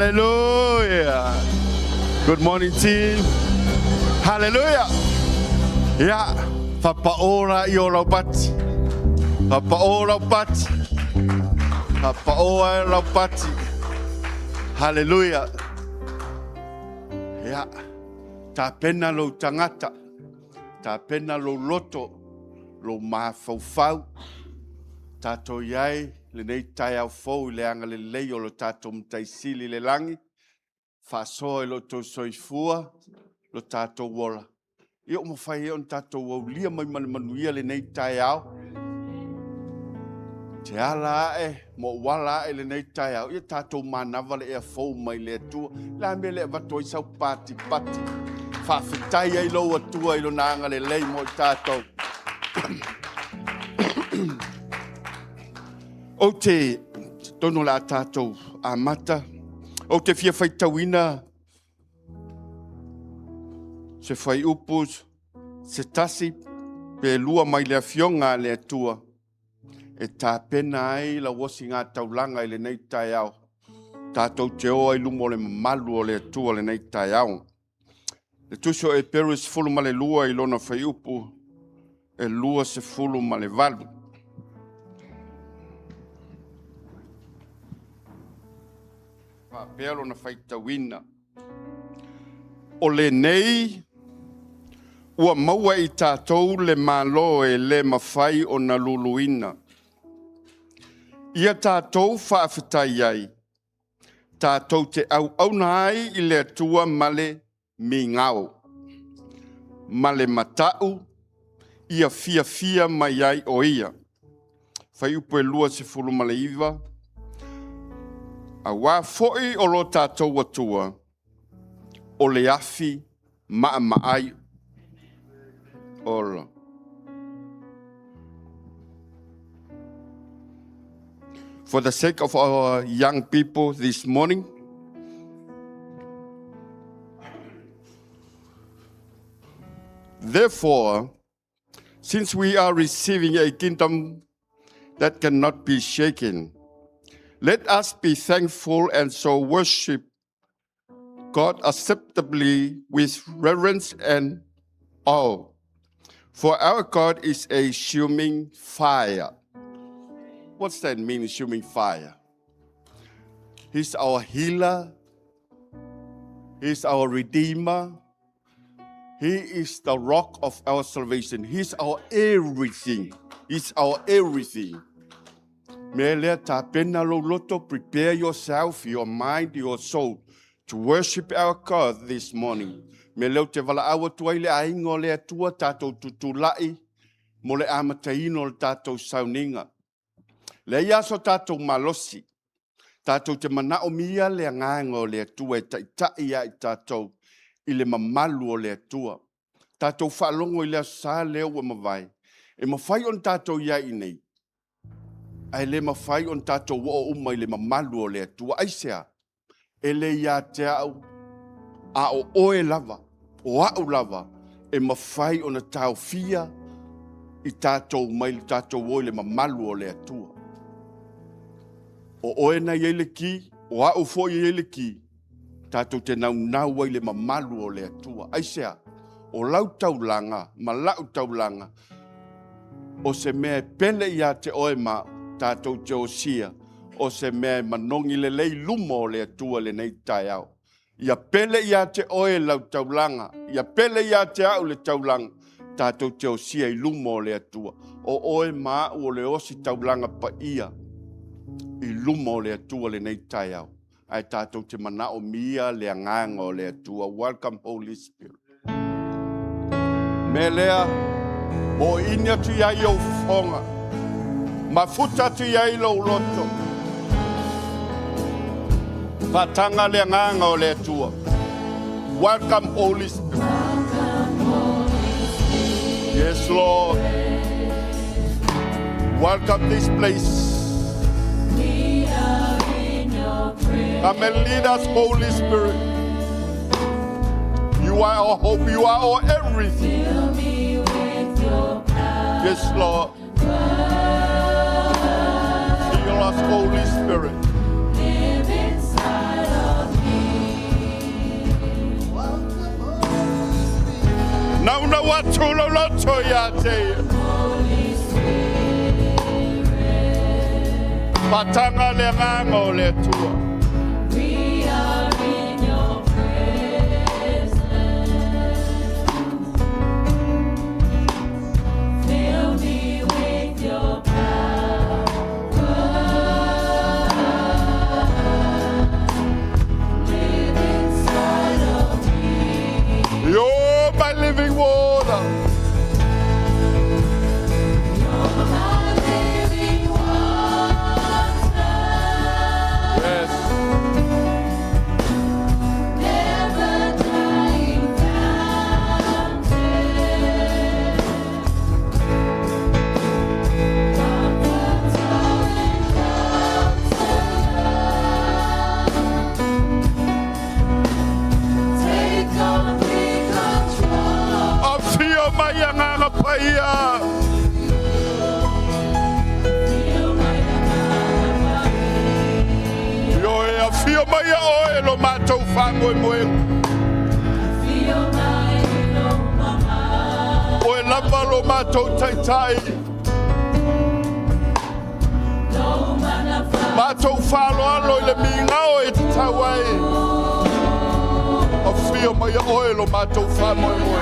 Hallelujah. Good morning, team. Hallelujah. Yeah. Fapaora I o pati. Fapaora pati. Fapaora pati. Hallelujah. Yeah. Ta pena lo tangata. Ta pena lo loto. Lo mafaufau. Tato iai. Lenei taeao fou le anga le lei o lo tato mtaisili le langi. Fasoe lo to soifua lo tato wola. Io mo fai on tato waulia mai manuia lenei taeao. Te ala mo wala lenei taeao. Ia tato manava le ea fou mai le atua. La me le vatoi sau pati. Whawhitai ai lo atua i lo nanga le lei mo tato. O te tono la tātou a mata. O te fia whai tauina. Se whai upus. Se tasi. Pe lua mai le fionga le atua. E tā pena ai la wasi ngā taulanga i le nei taeao. Tātou te oa i lumo le malu o le atua le nei taeao. Le tuso e peru se fulu ma le lua i lona whai upu. E lua se fulu ma le valu. Faapea na faitawina. O lenei, ua maua i tātou le malo e le mawhai o na luluina. Ia tātou whaafetai ai. Tātou te au nai i le atua male mi ngao. Male matau, ia fia mai ai o ia. Whai upo e lua se fulu male iwa. A wā foi o lo tātou atua, o le afi maai ora. For the sake of our young people this morning, therefore, since we are receiving a kingdom that cannot be shaken, let us be thankful and so worship God acceptably with reverence and awe. For our God is a consuming fire. What's that mean, consuming fire? He's our healer. He's our redeemer. He is the rock of our salvation. He's our everything. He's our everything. Mele ta pena lo loto, prepare yourself, your mind, your soul to worship our God this morning. Mele te vala awa tuai le aingo le atua tatou tutulai, mo le amataino le tatou sauninga. Le iaso tatou malosi, tatou te manao mia le angango le atua e taitai ai tatou i le mamalu o le atua. Tatou whaalongo i le asa leo wa mawai. E mawhai on tatou iai nei. Ai le mawhai on tātou o umai le mamalu o le atua aisea. E le ia te au a o oe lava, o au lava, e mawhai on a tau fia i tātou mai le tātou o le mamalu o le atua. O oe na iele ki, o au fo iele ki, tātou te nau ai le mamalu o le atua. Aisea, o lau taulanga, ma lau taulanga, o se mea pele ia te oe mao, tātou te osia, o se mea manongi le lei lumo le atua le nei taeao. Ia pele ia te oe lau taulanga, ia pele ia te au le taulanga, tātou te osia i lumo le atua. O oe maa o le osi taulanga pa ia, i lumo le atua le nei taeao. Ai tātou te manao mia le anganga o le atua. Welcome, Holy Spirit. Me lea, o inia tu iai o fonga, mafuta tu iai lo loto. Fatanga le nganga o le atua. Welcome, Holy Spirit. Yes, Lord. Welcome this place. Come and lead us, Holy Spirit. You are our hope. You are our everything. Yes, Lord. Fill us, Holy Spirit. loto ya te. Patanga le ngango le tua. We are in your presence. Fill me with your power. Live inside of me. You're my living water. You're my living water. Yes. Never dying fountain. Take complete control. I feel my yanga paya. Feel my Yo, I feel my oil o mato fango mo. feel my mama. O lamba lo mato tai tai. No man Mato falo alo le minga o e tawai. I feel my oil o mato fango mo.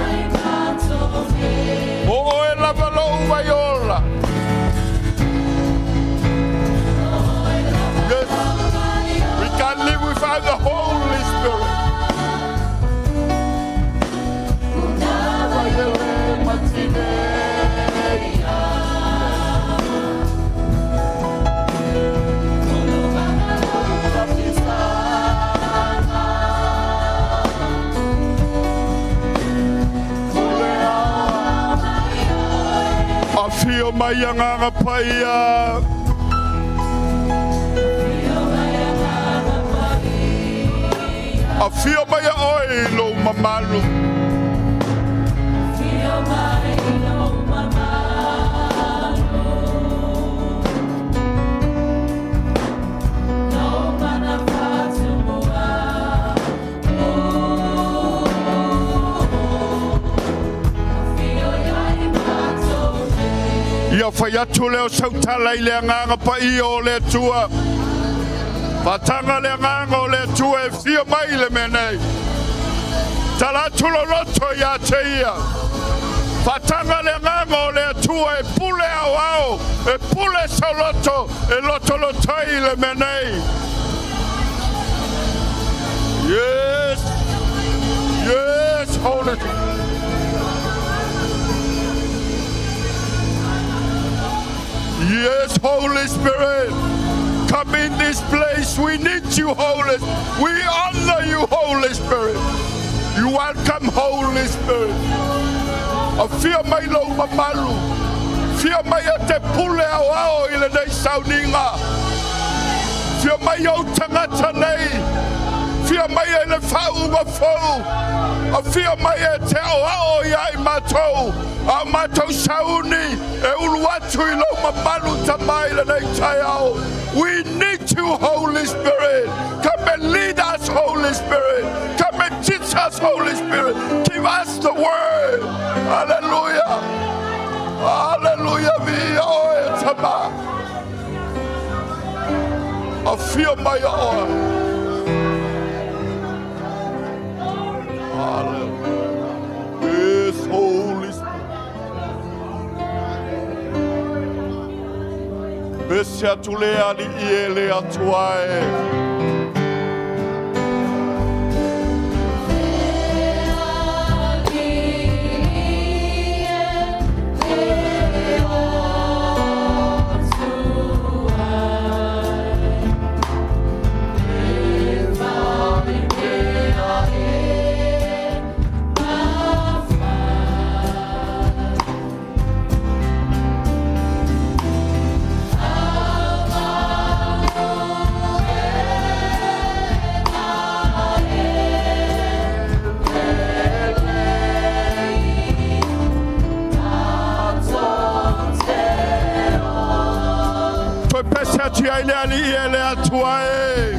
O e lava lo vaiola. Yes. We can't live without the Holy Spirit. I feel my yanga paya. I feel my oil o mamalo. Feel my mama. No man Ia whai atu leo sautala I le anganga pa I o le tua. Patanga le anganga o le tua e fia mai le menei. Tala tulo loto ia te ia. Patanga le anganga o le tua e pule au au. E pule sa loto e loto lotai le menei. Yes. Yes, Holy Spirit. Yes, Holy Spirit, come in this place. We need you, Holy Spirit. We honor you, Holy Spirit. You welcome, Holy Spirit. I feel my lo mamalu. Feel my te pule au au I lenei sauninga. Feel my o tangata nei. Fia mai e le whau ma whau. A fia mai e te o ao iai matou. A matou sauni e ulu atu I lo mamalu tamai le nei taeao. We need you, Holy Spirit. Come and lead us, Holy Spirit. Come and teach us, Holy Spirit. Give us the word. Hallelujah. Hallelujah. Vi o e tama. A fia mai o. Yes, Holy Spirit. Besia tulea li I le atuai. Tia ile ali ile atuai.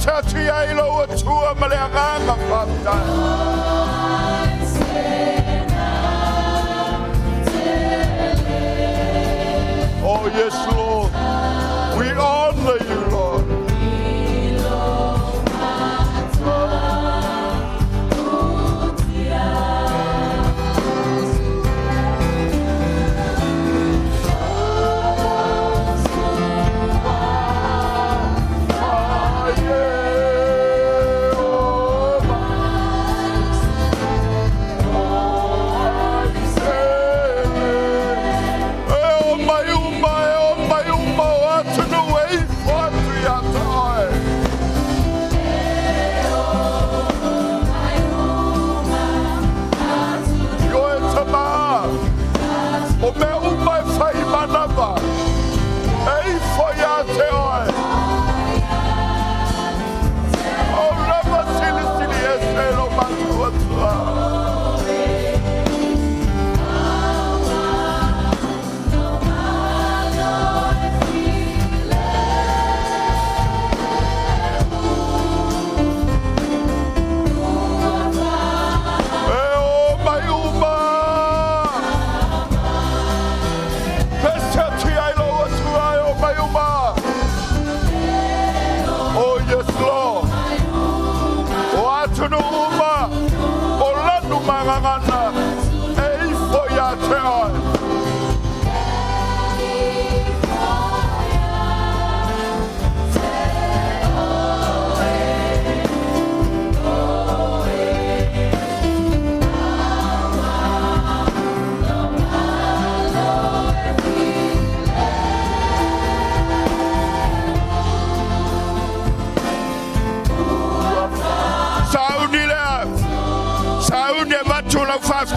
Pesa tia ilo atua maleanganga whaatai. Oh yes, Lord. We honor you, Lord.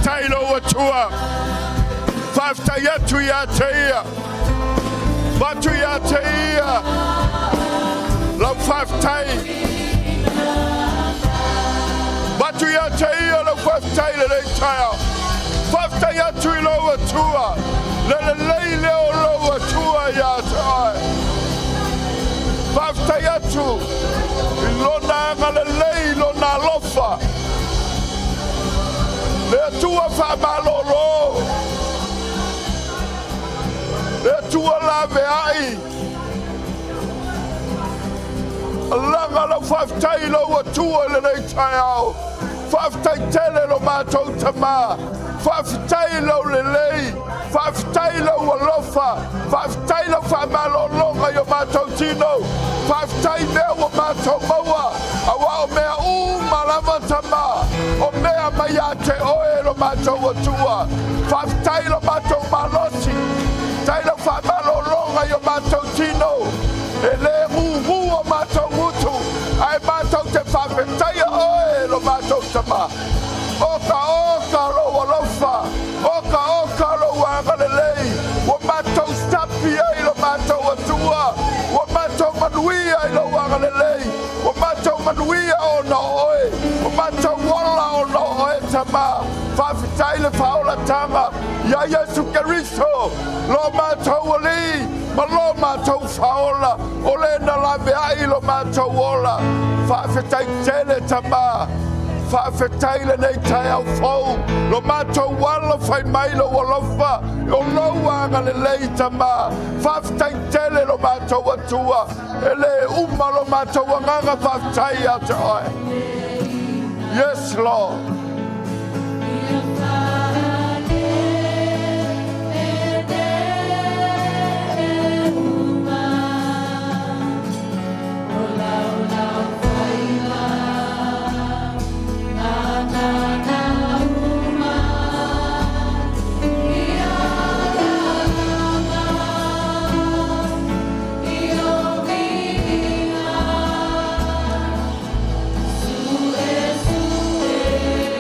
Tailo atua, fafta yatu ya teia, batu ya teia, la faftai, batu ya teia la faftai le taeao, fafta yatu ilo atua, le leile o atua ya tae, fafta yatu, ilona ngale leilo na lofa. Le tua Faamanuia le tua laveai langa la whaftai lo atua lenei taeao whaftai tele lo mātou tama whaftai lo lenei whaftai lo alofa whaftai lo Faamanuia yo mātou tino whaftai mea wa mātou maua awa o mea malama tama o mea mai a te oe lo mātou atua whaftai lo mātou malosi tai lo Faamanuia yo mātou tino e le uhu o mātou mutu ai mātou te whawhetai oe lo mātou tama oka lo alofa oka lo wangalelei o mātou stapi ai lo mātou atua o mātou manuia ai lo wangalelei o mātou manuia o no oe o mātou wala o no oe tama whawhetai le whaola tanga ia Iesu Keriso lo mātou ali ma lo mātou whaola o le na lawe ai lo mātou ola whawhetai tele tama whawhetai lenei taeao fau lo mātou wala whai mai lo alofa o lo wanga lelei tama whawhetai tele lo mātou atua ele lo mātou wanganga whawhetai a te oe. Yes, Lord. Sue,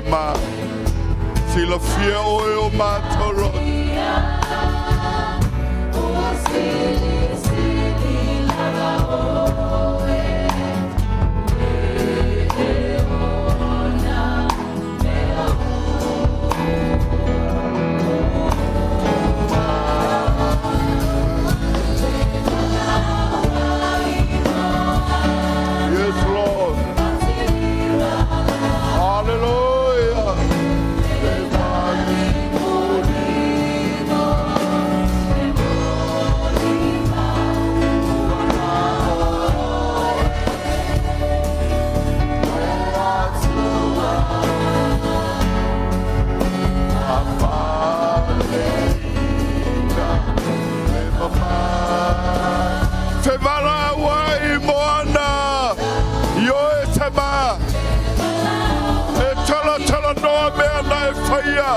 ma. Fila fia oi o matoro. Yes, Lord. Hallelujah. Fevara wai moana yo etema etala no me na fire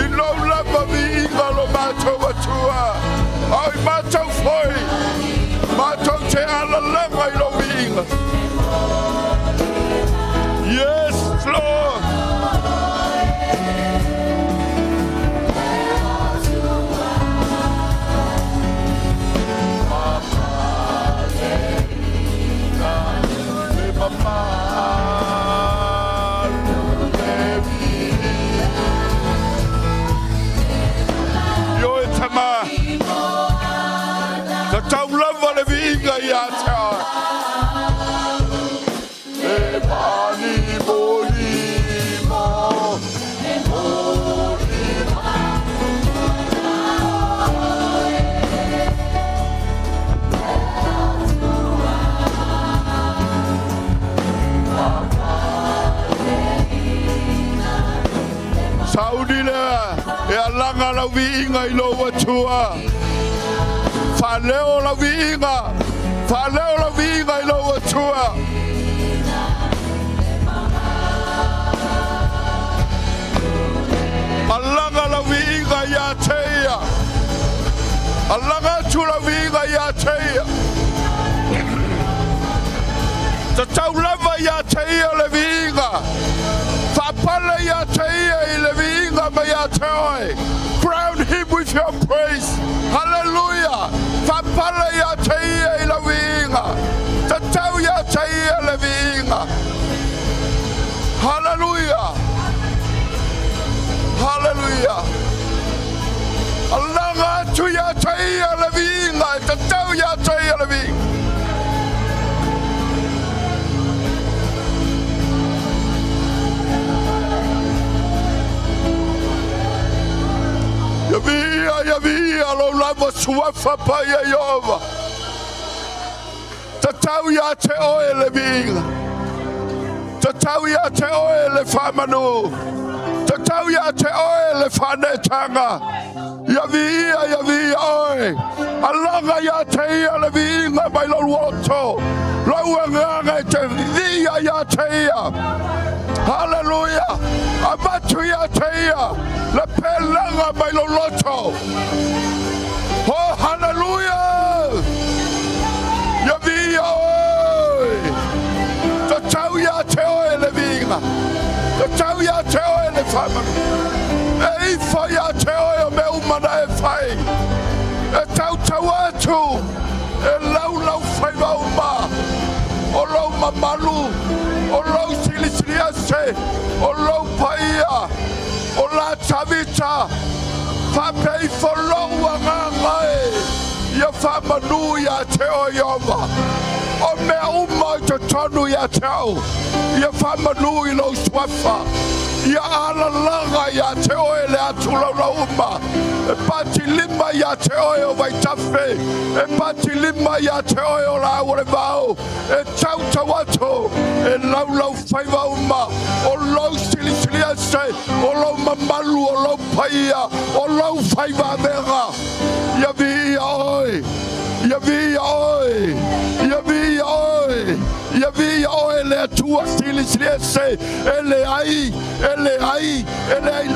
ilo lava vi ingalo macho watua ai macho foi macho te ala lava ilo vinga. Yes, Lord. Yo etama the town lava le vinga yata e pani bolimo Saudila e alanga la vinga ilo watua faleo la vinga ilo watua alanga la vinga ya teia alanga tu la vinga ya teia tatau lava ya teia le vinga faapea ya teia i le vinga ma ya teoi. Crown him with your praise. Hallelujah. Faapea ya teia i le vinga tatau ya teia le vinga. Hallelujah. Hallelujah. Alanga tu ya teia le vinga tatau ya teia le vinga. Ya via lo lava suafa pa ya yova. Tatau ya te oe le vinga. Tatau ya te oe le faamanu. Tatau ya te oe le fanetanga. Ya via oe. Alanga ya te ia le vinga mai lo woto. Lo nganga te via ya te ia. Hallelujah. Abatu ya te ia. Le pelanga mai lo loto. Oh, hallelujah. Ya via oi. Tatau ya te oe le vinga. Tatau ya te oe le faamanu. E fa ya te oe o me umana e fai. E tau atu. E lau fai wauma. O lau mamalu. O lau silisiliase. O lau paia. O la tavita. Faapea foloa ngai. Ya faamanu ya te o yova. O mea uma te tonu ya te au. Ya faamanu I lo suafa. Ya ala langa ya te oe le atula la uma. E pati lima ya te oe o vai tafe. E pati lima ya te oe o la ore vau. E tau tawato. E lau faiva uma. O lau sili ase. O lau mamalu o lau paia. O lau faiva vera. Ya vi oi. Ya vi oi. Ya vi oi. Ia vi oe le atua silisiese. Ele ai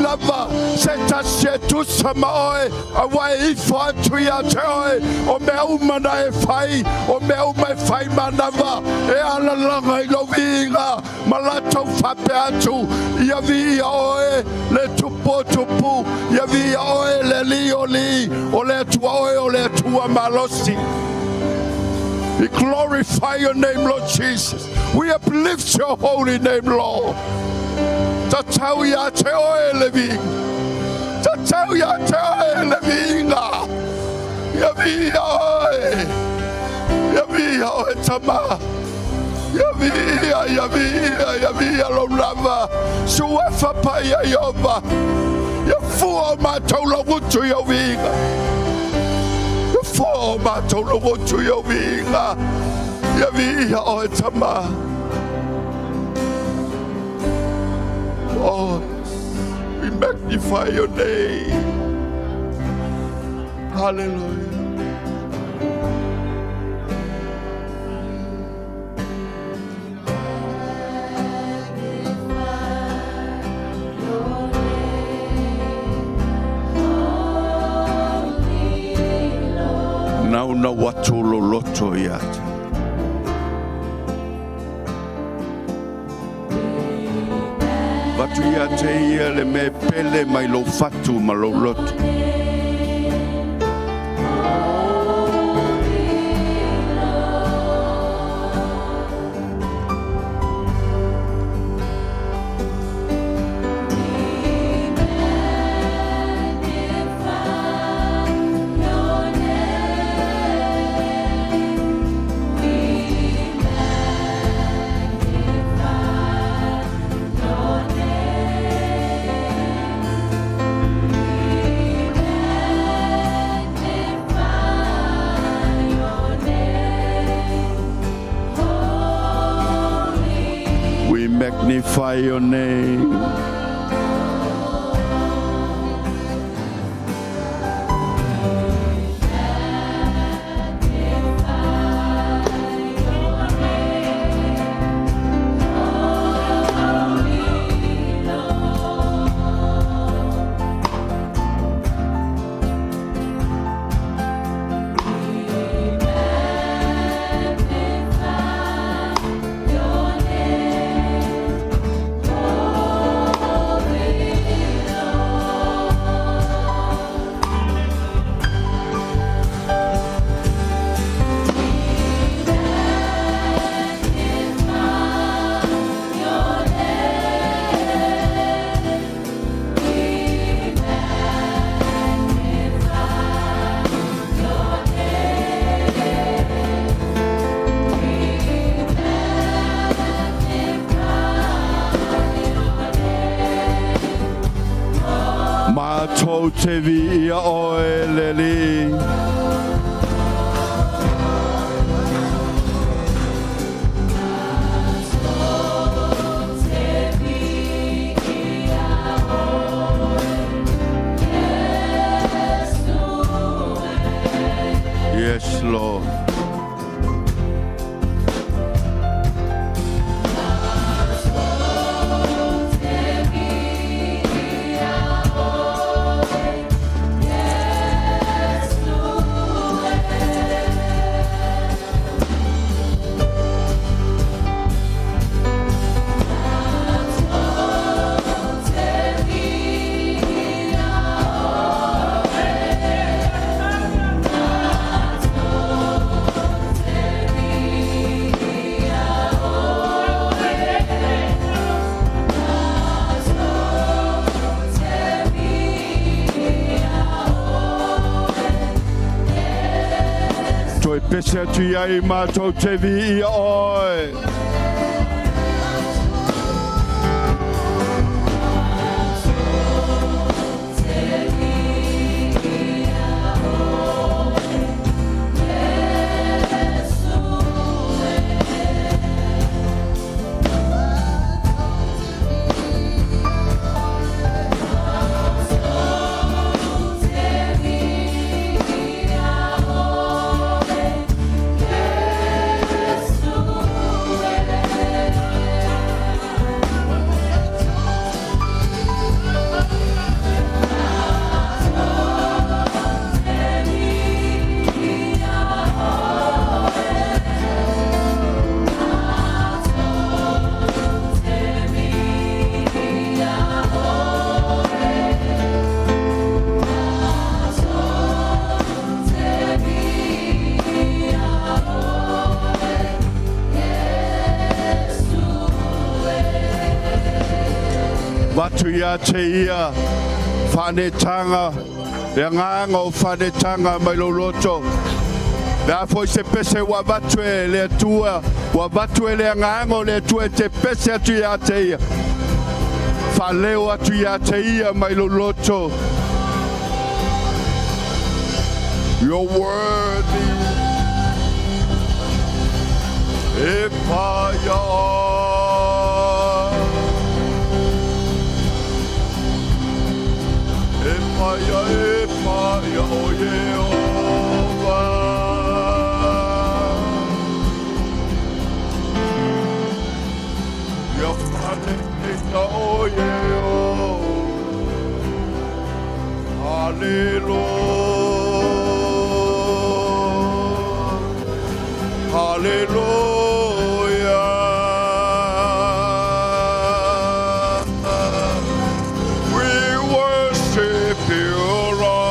lava. Se tasia tusa ma oe. Awai ifo atu ia te oe. O mea umana e fai. O mea umai fai manava. E ala langa I lo vinga. Malato fape atu. Ia vi oe le tupu. Ia vi oe le li. O le atua oe o le atua malosi. We glorify your name, Lord Jesus. We uplift your holy name, Lord. Tatau ya te oe leving. Tatau ya te oe levinga. Ya vi oe tama. Ya vi lo lava. Suafa pa ya yova. Ya fuo ma tolo wutu ya vinga. For my total what to your vinga. Yavi o tama. Oh, we magnify your name. Hallelujah. Now na watu loloto yata. Watu yate ia le me pele mai lo fatu ma lo loto. Magnify your name. Mātou te vi ia oe leli. Yes, Lord. Pese atu iai mātou te vi ia oe. watu ia te ia whanetanga e nganga o whanetanga mai lo loto. Nā foi se pese wa watu e le atua, wa watu e le nganga o le atua te pese atu ia te ia. Whaleo atu ia te ia mai lo loto. You're worthy. Epaya. Epaya, epaya, oh Jehovah. Yafanekita, oh Jehovah. Hallelujah. Hallelujah. We worship you, Lord.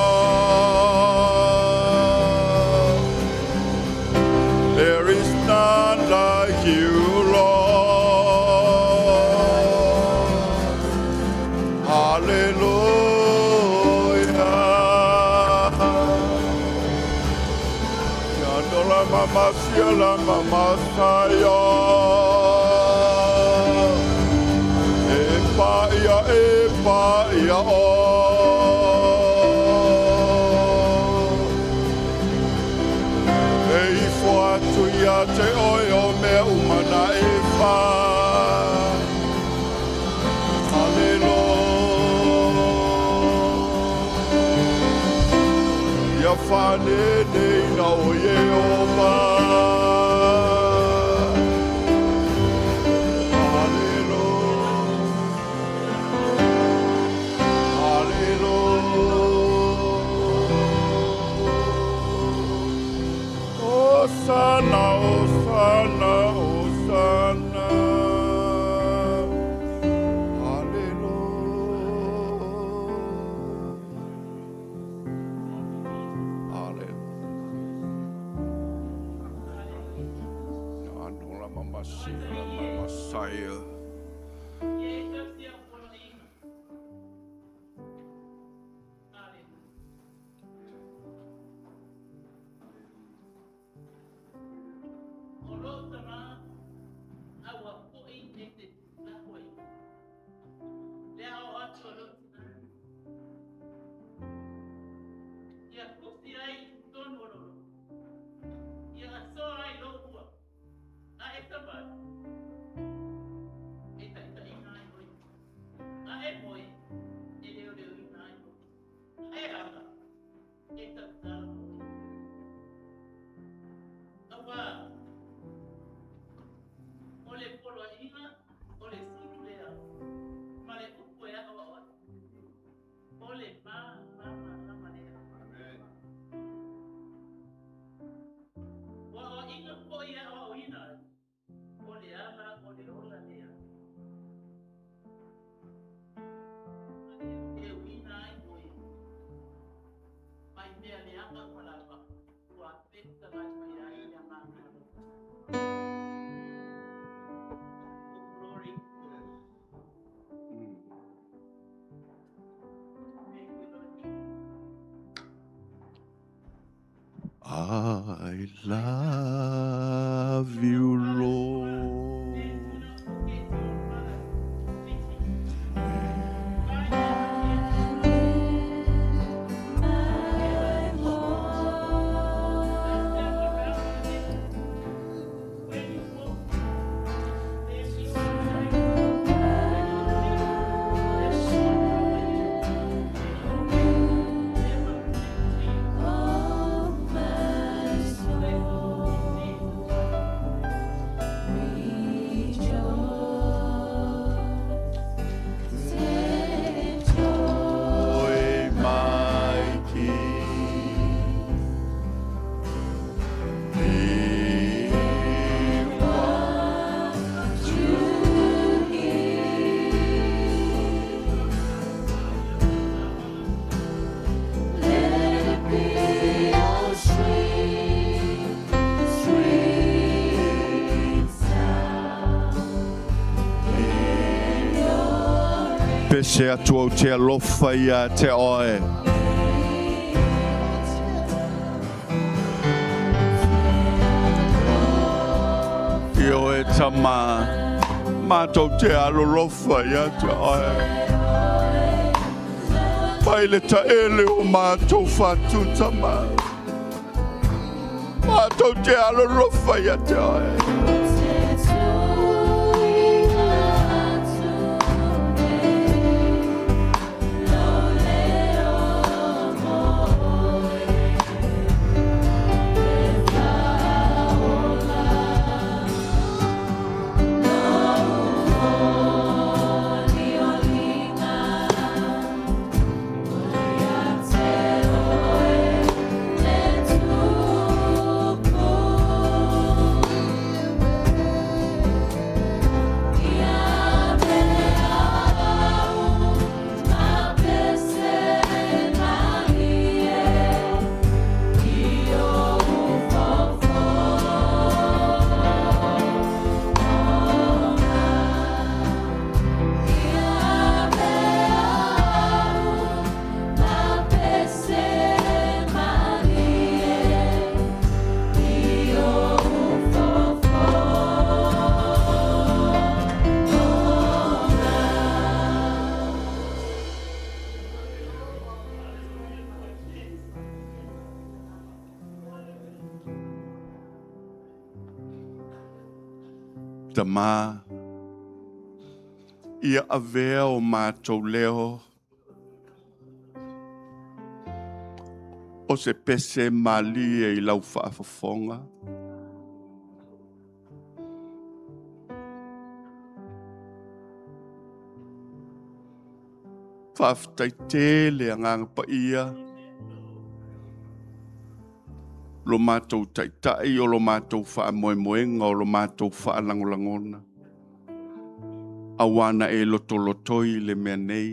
There is none like you, Lord. Hallelujah. Yandola mama fiala mama saya. Epa ya oh. Ei foatu ya te oio me umana epa. Hallelujah. Ya fane nei na o Jehovah. Hosanna, Hosanna, Hosanna. Hallelujah. Hallelujah. Anola mama sila mama saya. I love you, Lord. pese atu o te alofa ia te oe. Io e tama, mātou te alolofa ia te oe. Pai le taele o mātou whatu tama. Mātou te alolofa ia te oe. Tama ia avea o mātou leo o se pese mali e i lau whaafafonga. Whaaftai tele anganga pa ia lo mātou taitai o lo mātou whaamoemoenga o lo mātou whaalangolangona. Awana e lotolotoi le mea nei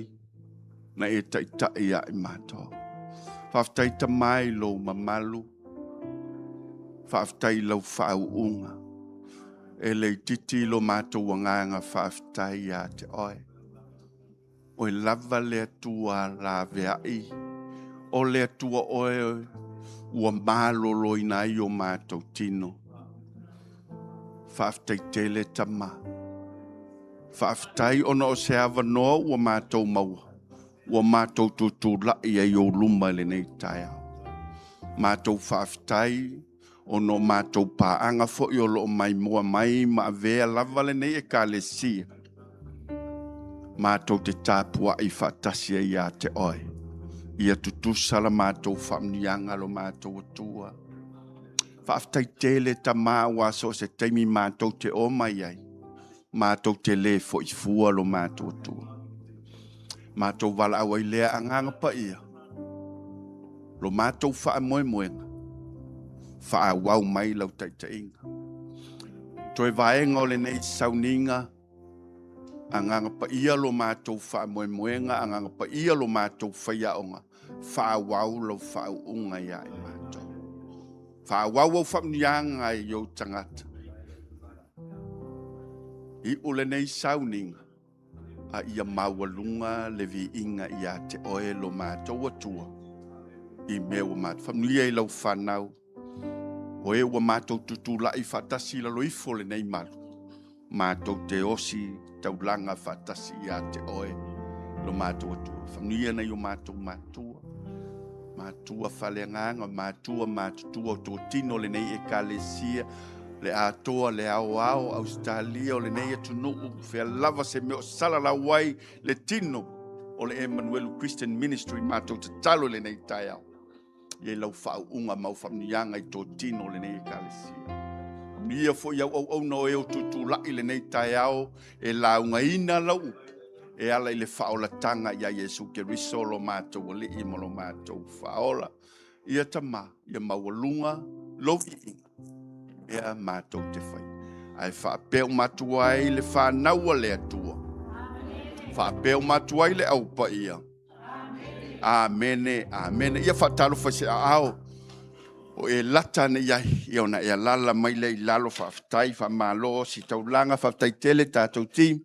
na e taitai a i mātou. Whaaftai tamai lo mamalu, whaaftai lau whauunga. E le titi lo mātou wanganga whaaftai a te oe. O e lava le atua la veai, o le atua oe ua mālolo ina i o mātou tino. Whaaftai tele tama. Whaaftai ona o se awa noa ua mātou maua. Ua mātou tutu lai ai o luma lenei taeao. Mātou whaaftai ono mātou paanga fo i o loo maimoa mai ma avea lava lenei e ka le sia. Mātou te tapuai whaatasia i a te oe. Ia tutusa la mātou whamnianga lo mātou atua. Whaaftai tele ta māua so se teimi mātou te o mai ai. Mātou te le fo i fua lo mātou atua. Mātou wala awai lea anganga pa ia. Lo mātou wha moe moenga. Wha wau mai lau taitainga. Toi vaenga o le nei sauninga. Anganga pa ia lo mātou wha moe moenga. Anganga pa ia lo mātou whaiaonga. Wha wau lau wha unga ia i mātou. Wha wau au whamnianga i au tangata. I ule nei sauninga. A ia mawalunga le vi inga ia te oe lo mātou atua. I mea wa mātou. Whamnia i lau whanau. O e wa mātou tutu lai whatasi la loifo le nei malu. Mātou te osi taulanga whatasi ia te oe lo mātou atua. Whamnia nei o mātou mātua. Mātua whaleanganga, mātua mātutua o tō tino le nei e kalesia. Le atoa, le ao, Australia, o le nei atu nuu, whea lava se meo sala la wai, le tino, o le Emmanuel Christian Ministry, mātou te talo le nei taeao. Ie lau whau unga mau whamnianga i tō tino le nei e kalesia. Mia fo iau au no e o tutu lai le nei taeao, e launga ina lau, e ala i le whaolatanga ia Iesu Keriso lo mātou o le ima lo mātou whaola. Ia tama, ia mawalunga, lo i inga. Ea mātou te whai. Ai faapea matuai le whanaua le atua. Faapea matuai le aupa ia. Amene, amene. Ia whatalofa se ao. O e lata ne iahi. Ia ona e lala mai le i lalo whaftai, whamalo, si taulanga, whaftai tele tātou tim.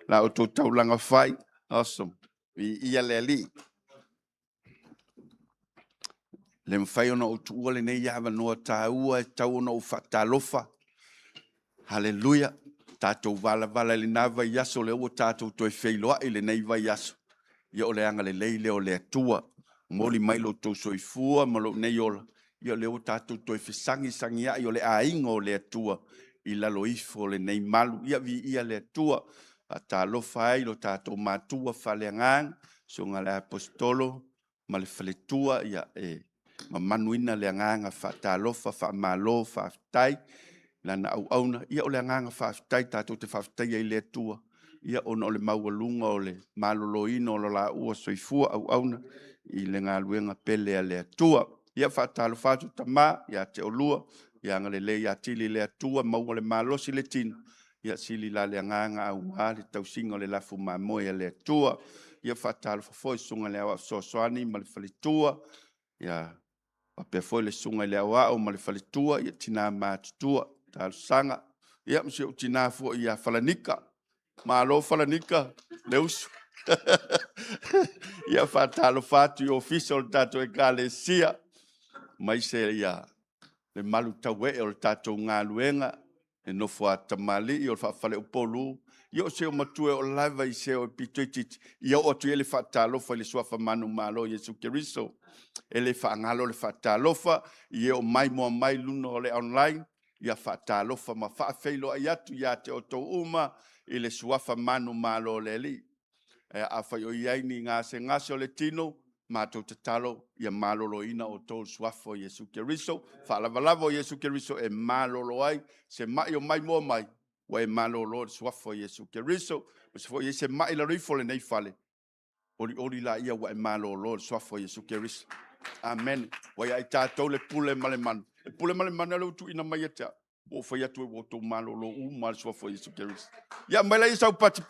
La o tō taulanga whai. Awesome. Ia le ali. Le mwhai ona o tuua le nei iawa noa tāua e tau ona o whatalofa. Hallelujah. Tātou vala le nava i aso le ua tātou toi wheiloa i le nei vai aso. Ia o le anga le lei le o le atua. Moli mai lo tau soifua ma lo nei ola. Ia le ua tātou toi sangi ai o le ainga o le atua. I lalo ifo le nei malu. Ia vi ia le atua. A talofa ai lo tātou mātua whaleangang. So ngā le apostolo. Ma le whaletua ia ma manuina le anganga talofa faamalo faafetai lana auauna ia o le anganga faafetai tatou te faafetai ai le atua ia ona o le maualuga o le maloloina o lo laʻua soifua auauna i le galuega pele a le atua ia faatalofa atu tamā ia te olua ia agalelei ia tili le atua maua le malosi le tino ia sili la le anganga auā le tausiga o le lafu maimoa ia le atua ia faatalofa foi suga le aua soasoani ma le faletua ia Pea foi le sunga le awa o male faletua ia tina mātutua tālusanga. Ia msi o tina fo ia falanika. Malo falanika leusu. Ia whatalo fatu i official tato e kale sia. Mai se ia le malu tawe o le tato ngā luenga. E nofo a tamali i o whawhale o polu. Ia o se o matue o lava i se o pituititi. Ia o atu ele whatalo fa le suafa manumalo Iesu Keriso. Ele whaangalo le whatalofa, i o maimoa mai luna o le online, ia whatalofa ma whaafeilo ai atu ia te o tau uma, i le suafa manumalo le li. A whai o iai ni ngase o le tino, mātou te talo, ia malolo ina o tau suafa o Iesu Keriso, whaalavalava o Iesu Keriso e malolo ai, se mai o maimoa mai, wa e malolo o suafa o Iesu Keriso, se mai la rifo le nei fale. Ori la ia wa e malolo o suafa o Iesu Keriso. Amen. Wa ia tātou le pule male manu. Le pule male manu le utu ina mai atea. O whai atu e woto malolo u mal suafa o Iesu Keriso. Ia mai la isa u pati.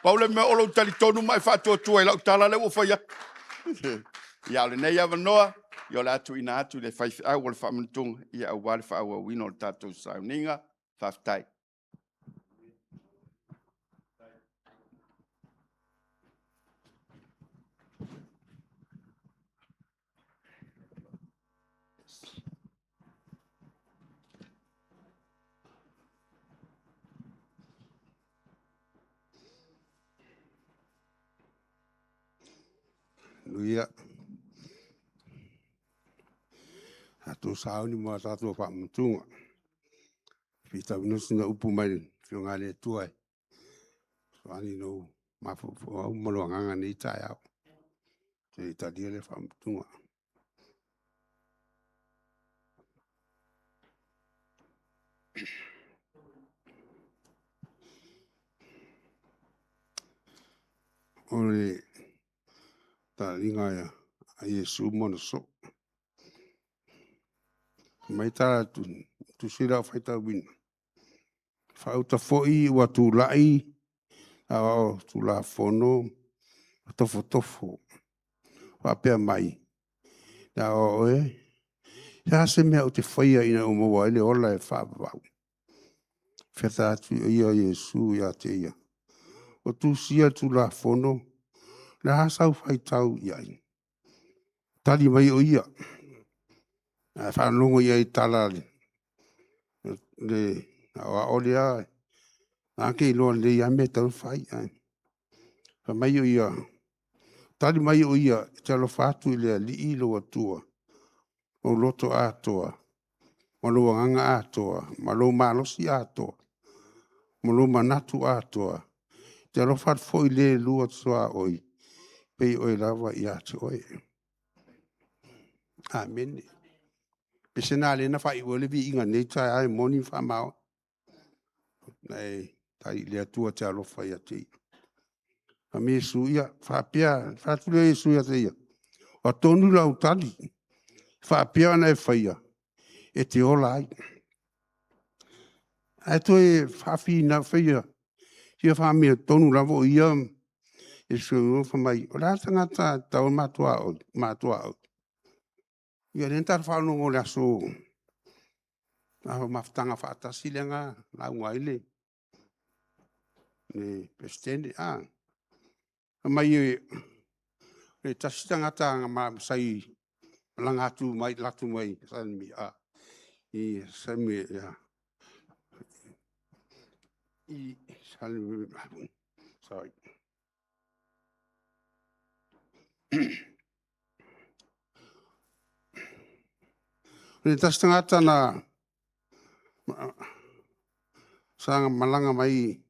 Paule me olo utali tonu mai whātua tua i lau tala le o whai atu. Ia le nei awa noa. Ia le atu ina atu le whai au o le whaamanutunga. Ia au wale wha au wino le tātou sauninga. Whaftai. Luia. Atu sauni mo tatu pa mutunga. Pita unosi na upu mai fio ngale tuai. Soani no mafu au malo nganga ni taeao. Te tadia le fa mutunga. Ore ta linga ya Iesu mono so. Mai tara tu sira faita win. Fauta foi wa tu lai a tu la fono tofo. Faapea mai. Na o ya se me o te faia ina o mo ile ola e faapa. Feta tu ia Iesu ya te ia. O tu sia tu la fono la hasa fai tau ia. Tali mai o ia. A fa longo ia i tala le a olea. Anche lo le ia me tau fai. Fa mai o ia. Tali mai o ia te lo fatu le li i lo atua. O loto atoa. O lo anga atoa. Ma lo malosi atoa. Ma lo manatu atoa. Te lo fat foi le lua soa oi. Pei oi lava i atu oi. Amen. Pesena le na fai wole vi inga nei tai ai moni fa mau. Nei tai le atua te alo fai ati. A me suia faapea fatu le suia te ia. O tonu la utali. Faapea na e faia. E te ola ai. Ai toi fafi na faia. Ia fa me tonu la vo ia. E so fa mai. O la tangata tau matua o. Ia lentar fa no ngole aso. A maftanga fa atasilenga la ngaile. Ne pestende mai e tasi tangata ngā sai langa atu mai latu mai sanmi a I sanmi ya I sanmi sorry e tasi tangata na sanga malanga mai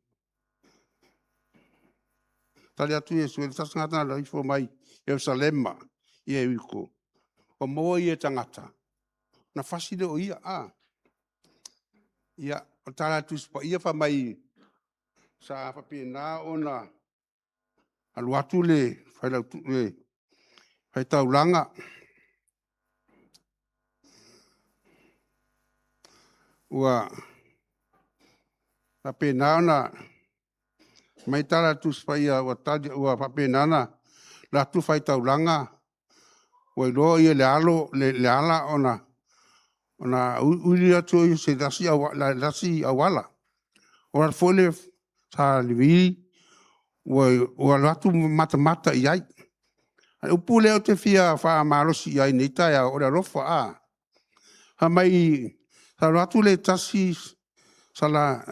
tali atu Iesu e tasi tangata na laifo mai Jerusalema I e wiko o moa I e tangata na fasile o ia ia o tala atu spa ia fa mai sa papena ona aluatu le fai taulanga ua papena ona mai tala atu spa ia ua papena na la tu fai taulanga ua ilo ia le ala ona uli atu I se dasi awala ora fole sa livi ua latu mata I ai upu leo te fia faamalosi I ai nei taeao ora rofa ha mai sa latu le tasi sala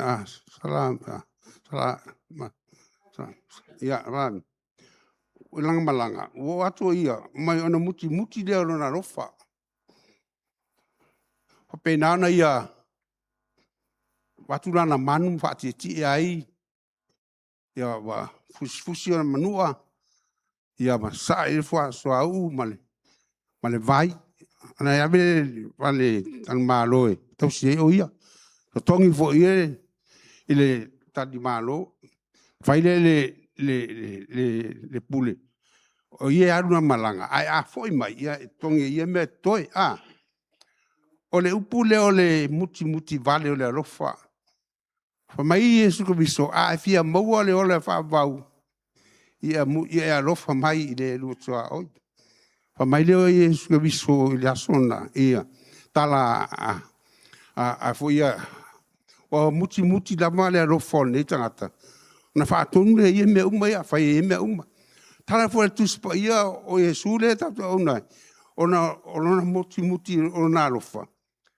ia ran ulang malanga o atu ia mai ona muti leo na rofa penana ia watulana manu faatiti ai ia wa fusi ona manua ia ma sa e fo soau male vai ana ia vale tan malo tau se o ia to tongi fo ile tadi malo vai le pule o ia aru malanga ai foi mai ia tongi ia me toi ole upule ole muti vale ole rofa fa mai Iesu Keriso fia maua le ole fa vau ia rofa mai le lutua oi fa mai le Iesu Keriso le asona ia tala fo ia o muti la male rofa le tangata na fa tonu le ia me uma ia fa ia me uma tala fo tu spa ia o Iesu le ta ona muti ona rofa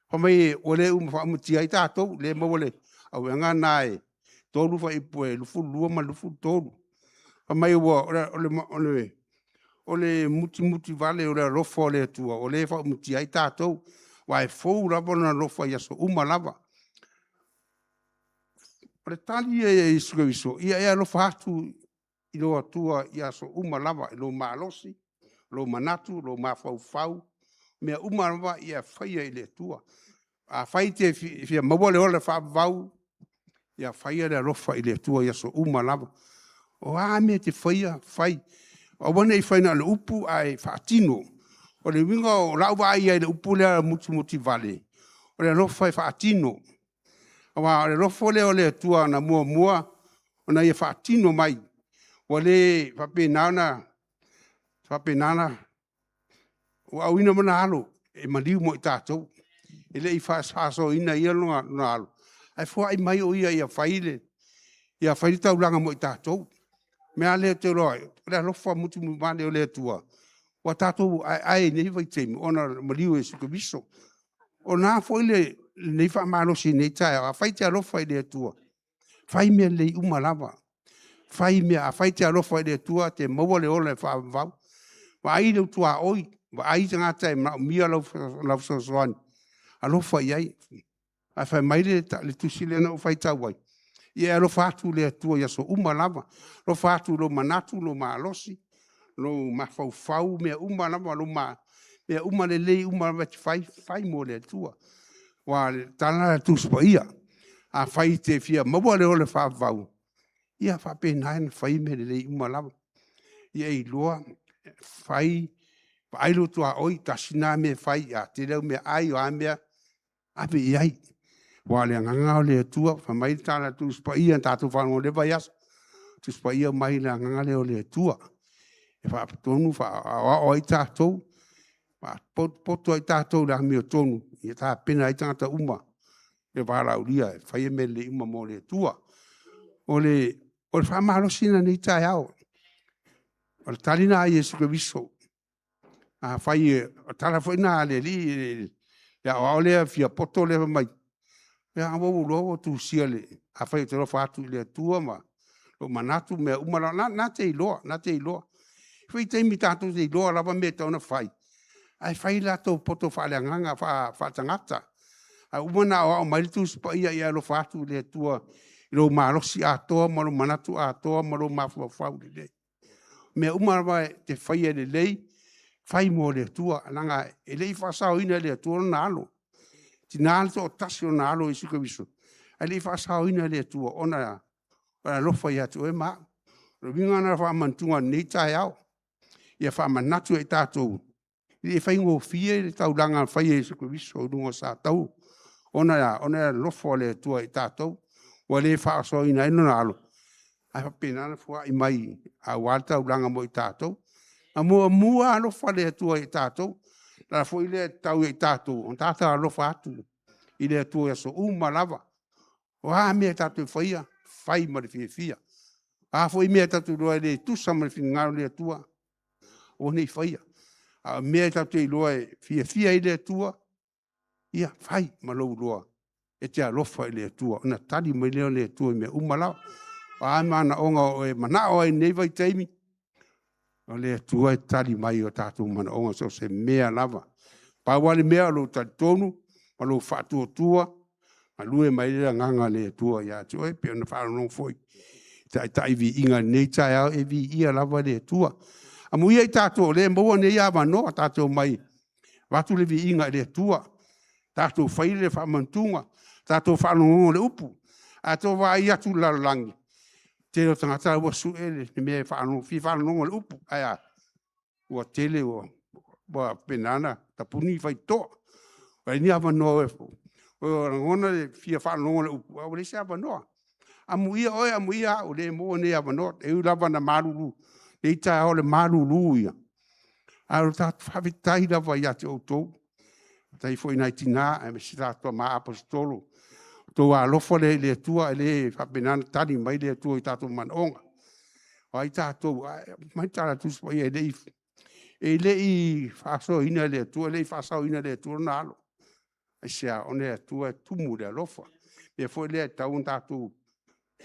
fa mai ole fa muti ai tato le mo le au nga nai tolu fa ipoe lufu lua ma lufu tolu fa mai ole muti vale ole rofa le tua ole fa muti ai tato wa fo la bona rofa ia so uma lava ole tali Iesu Keriso ia rofa atu ilo tua ia so uma lava lo malosi lo manatu lo mafau me uma lava ia faia ile tua fai te fia mawale ole fa vau ia faia le rofa ile tua ia so uma lava o me te fai o wana I fai na le upu ai faatino o le winga o lau vai ai le upu le muti vale o le rofa faatino o le rofa le tua na mua ona ia faatino mai o le fapenana o awina mana halo e maliu mo I tātou ele I faso ina ia longa nalo ai fo ai mai o ia faile ia faile taulanga mo I tātou me ale te roi le lofa muti mane o le tua wa tātou ai nei vai te ona maliu Iesu Keriso ona fo ile nei fa malo si nei tae fai te lofa ile tua fai me le uma lava fai me fai te lofa ile tua te mo le ole fa va wa ai le tua oi wa ai tanga te mia lo so alofa iai a fai mai le tusi le na fai tauai ia alofa atu le atua ia so uma lava alofa atu lo manatu lo malosi lo mafau mea uma lava mea uma le lei uma lava te fai mo le atua wa tala le tuspa ia a fai te fia maua le ole fa vau ia fa pena na fai me le lei uma lava ia I loa fai ai lo tua oi tasina me fai a te leu me ai o amea ape iai wa le nganga le tua fa mai tala tu spa ia tatu fa no le vaias tu spa ia mai le nganga le tua e fa tonu fa o I tatu pa poto I tatu la mi tonu ia ta pena I tata uma e va la ulia fa ia me le uma mo le tua o le fa malo sina ni taeao O le talina a Iesu Keriso. A fai tala foi na le li ya o le fia poto le mai. Ya mo lo tu siale. A fai te lo fatu le tua ma. O manatu me umala na te lo, na te lo. Fai te mi tatu te lo lava me tona fai. Ai fai la to poto fa le nganga fa tangata. A umana o mai tu spa ia lo fatu le tua. Lo malo si a to mo lo manatu a to mo lo mafu fa le. Me umala te fai le lei. Fai mo le tua nanga e lei fa sao ina le tua nalo. Ti nalo to tasio nalo Iesu Keriso. E lei fa sao ina le tua ona lo fai atu e ma. Lo vinga na fa mantunga nei taeao. Ia fa manatu e tatou. I fai ngo fie le tau langa fai Iesu Keriso dungo sa tau. Ona lo fo le tua e tatou. Wa le fa sao ina ino nalo. Ai fa pena na fua i mai a walta ulanga mo i tatou. A mua alo fale tua e tātou. La fo ile tau e tātou. On tātou alo fatu. Ile tua e so lava. O a mea tātou e whaia. Whai ma le fia. A fo i mea tātou loa e le tusa ma le ngaro le tua. O nei whaia. A mea tātou e loa e fia i le tua. Ia whai ma lou loa. E te alofa i le tua. Ona tali ma leo le tua i mea lava. A mana onga o e mana o e nei vai teimi. O le tua e tali mai o tātou mana onga so se mea lava. Pawale mea lo tonu, ma lo whātua tua, ma lue mai le nganga le tua ia tua e pe ona whāronong foi. Tai vi inga nei taeao e vi ia lava le tua. A muia i tātou le maua nei a manoa tātou mai. Watu le vi inga le tua. Tātou whaile whamantunga. Tātou whāronong le upu. A tō wai atu lalolangi. Te o tangata ua suele, ni mea whanonga le upu, aia, ua tele ua penana, tapuni whai toa. Wai ni awa noa e fu. O rangona le fia whanonga le upu, a ule se awa noa. Amuia oe, amuia, o le moa ne awa noa, e ulava na maruru, le ita o le maruru ia. A o tatu whavitai lava ia te o tou. Tai foi nai tina, e me si tātua maa apostolo. Tō a lofo le tua le whapenana tani mai le tua i tātou manonga. O ai tātou, mai tāra tuspa i e lei whaso ina le tua, lei whasao ina le tua nalo. Ai sea, o le tua tumu le alofa. Me foi le tau tātou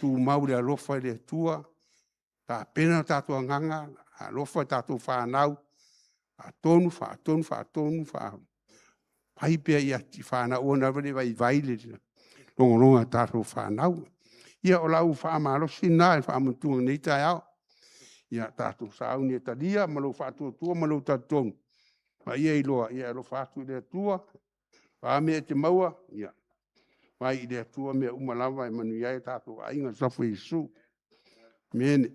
tu mau le alofa le tua, tā pena tātou nganga, a lofa tātou whanau, a tonu, paipea i ati whanau, o na vai vaile le. Longa tātou whanau. Ia o lau whaamalo sina e whaamantunga nei taeao. Ia tātou sauni e talia, malo whātua tua, malo tātou. Ma ia i loa, ia lo whātua lea tua. Whaame e te maua, ia. Mai i lea tua mea umalava e manu iai tātou a inga safu Iesu. Mene.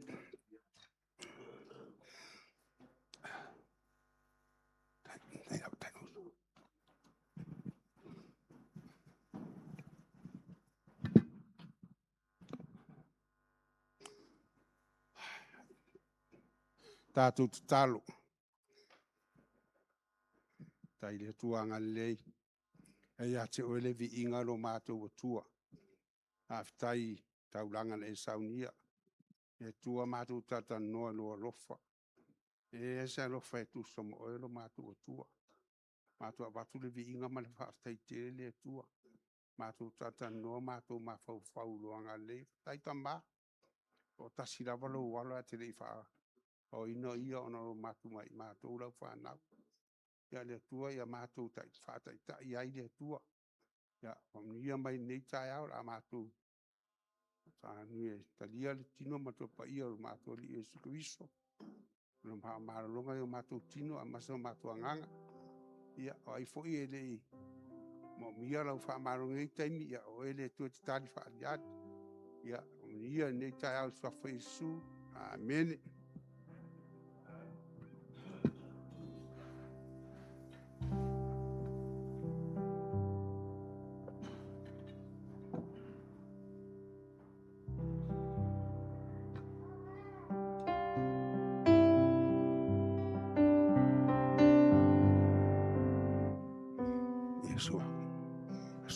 Tātou talo. Tai le tuanga lei. E ia te oele vi inga lo mātou o tua. Aftai taulanga le saunia. E tua mātou tata noa lo alofa. E ese alofa e tu somo oe lo mātou o tua. Mātou avatu le vi inga ma le whaaftai te le tua. Mātou tata noa mātou mawhau loanga lei. Tai tamba. O tasirawa lo wala te lei whaa. O ino ia ona o matu mai mātou lau whanau. Ia le tua ia mātou tai whātai tai ai le tua. Ia ia mai nei taeao la mātou. Tā nue talia le tino mātou pa ia o mātou li Iesu Keriso. Lo maralonga i o mātou tino a masa o mātou anganga. Ia o ai fo i e lei. Mo mia lau whamarunga i taimi ia o ele tua te tali whaariad. Ia o ia nei taeao suafa Iesu. Amen.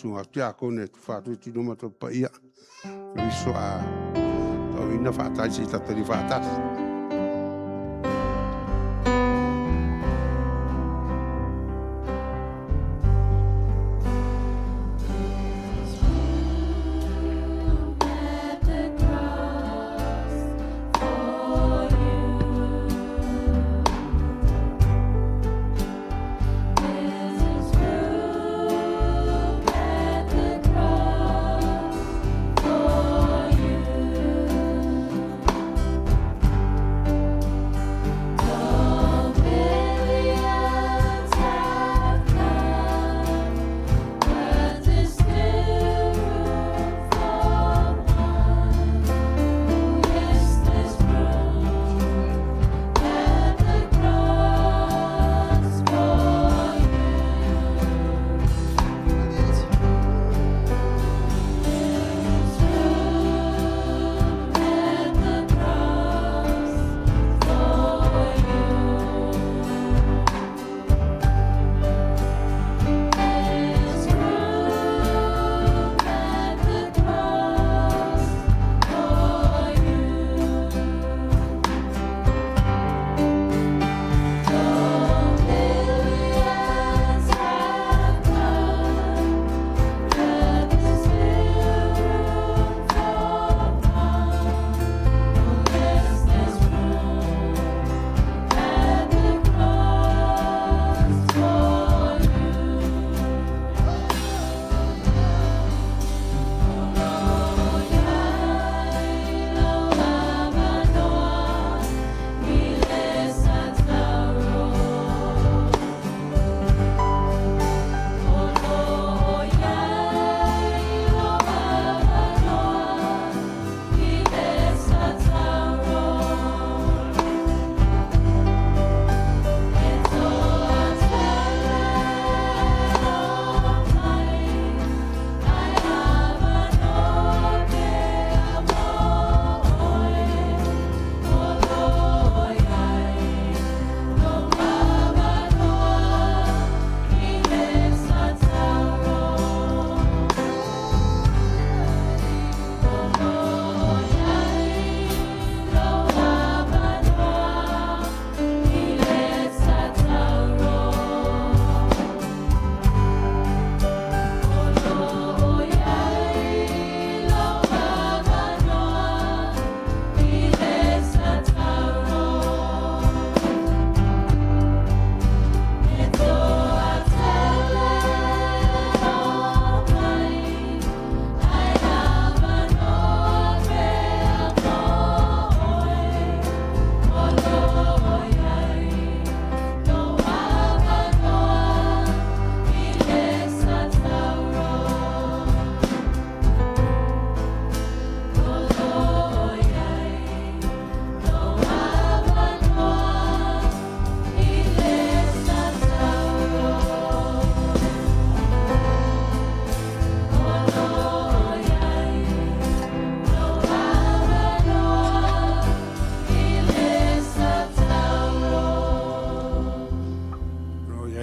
Sunga tia kone tu whātu tino mato pa ia. Riso a tau ina whātai si tatari whātasi.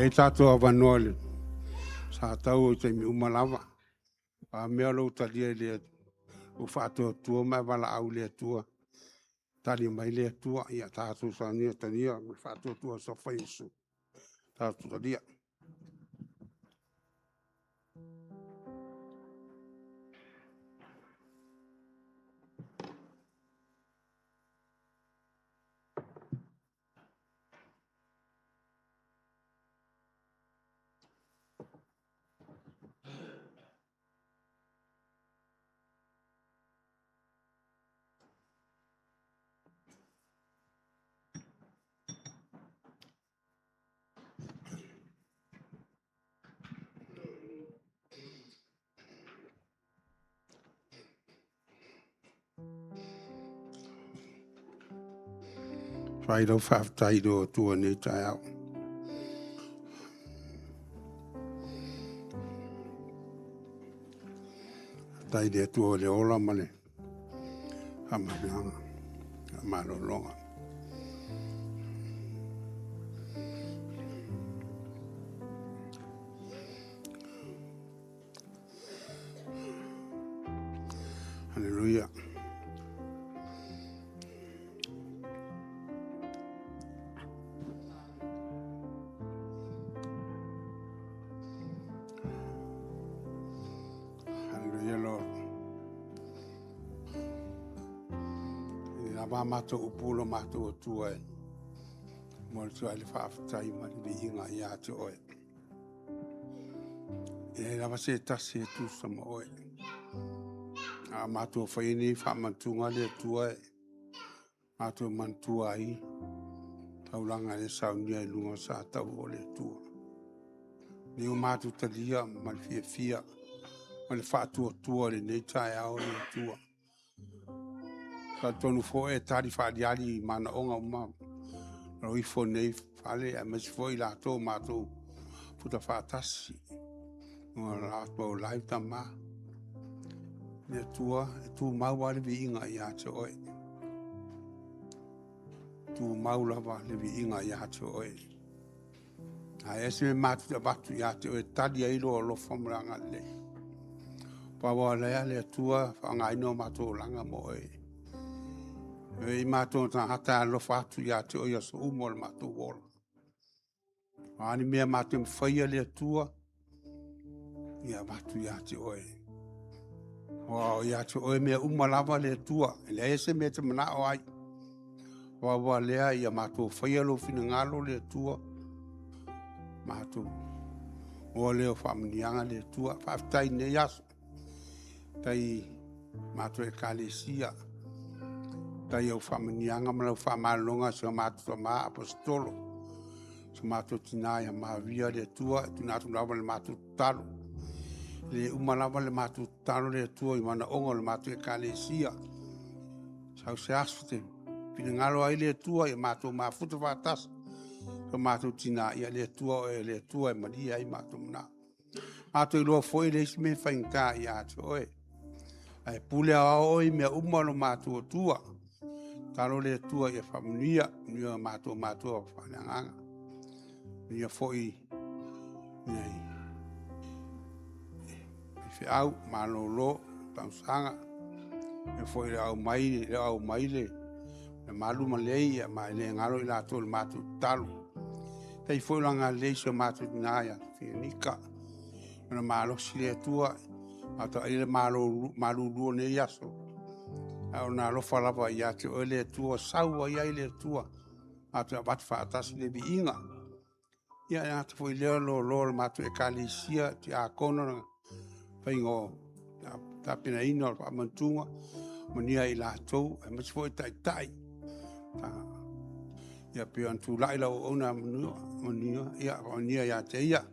e tātou Faamanuia le sa tau o te mi umalava. A mea lo talia le o whātua tua mai wala au le tua. Tali mai le tua ia tātou sa nia tania me whātua tua sa whaisu. Tātou talia. Whai rau whaftai do tua ne taeao. Tai de tua le ola male. Hamananga. Hamalolonga. Hallelujah. Hallelujah, Lord. Lava mato upulo mato tua. Molto ali whaftai mali vi inga ia te oe. E lava se tasi e tu sama oe. A mato whaini whamantunga le tua. Mato mantua ai. Taulanga le saunia i lunga sa tau o le tua. Ni o mato talia mali fia fia. Mali whaatua tua le nei taeao le tua. Ka tonu fo e tari whaadiali mana onga umam. Roi fo nei whale a mesi fo i lato mato puta whaatasi. Ngā lato lai tama. Le tua, e tu mau ale vi inga i ate oe. Tu mau lava le vi inga i ate oe. A ese me matu te batu i ate oe tali a ilo o lo whamranga le. Pawa lea le tua whangaino mato langa mo oe. E mato ta hata lo fatu ya te oia so umol mato wol. Ani mea mato mwhaia le tua. Ia mato ya te oe. Wow, ya te oe mea umalava le tua. Le ese mea te mana o ai. Wawa lea ia mato whaia lo fina ngalo le tua. Mato. O leo whamanianga le tua. Whaftai ne yaso. Tai mato e kalesia. Tai au whamanianga malau whamalonga sa mato ma apostolo. Sa mato tinaya mavia le tua. Tunatu lawa le mato talo. Le umalawa le mato talo le tua i mana ongo le mato e kalesia. Sau se asu te pinangalo ai le tua i mato mafuta whatasa. Sa mato tinaya le tua e maria ai mato mna. Mato i loa foi le isme whainta i ato oe. Ai pule a oi mea umalo mato tua. Talo le tua ia Faamanuia nia mato whananganga. Nia foi nei. Ife au malolo tausanga. E foi le au maile. Le malu malei ia mai le ngalo i lato le mato talo. Tei foi langa leisio mato dinaya. Fianika. Na malo si le tua. Mato ai le malu luo ne yaso. Au na Talofa Lava ia te oe le tua saua ia i le tua. Matu a batu whaatasi le vi inga. Ia ia te fwoi leo lo le matu e kalisia te a kono na whaingo ta pina ino pa mantunga. Mania i la tou e matu fwoi tai. Ia pia antu laila o ona mania ia te ia.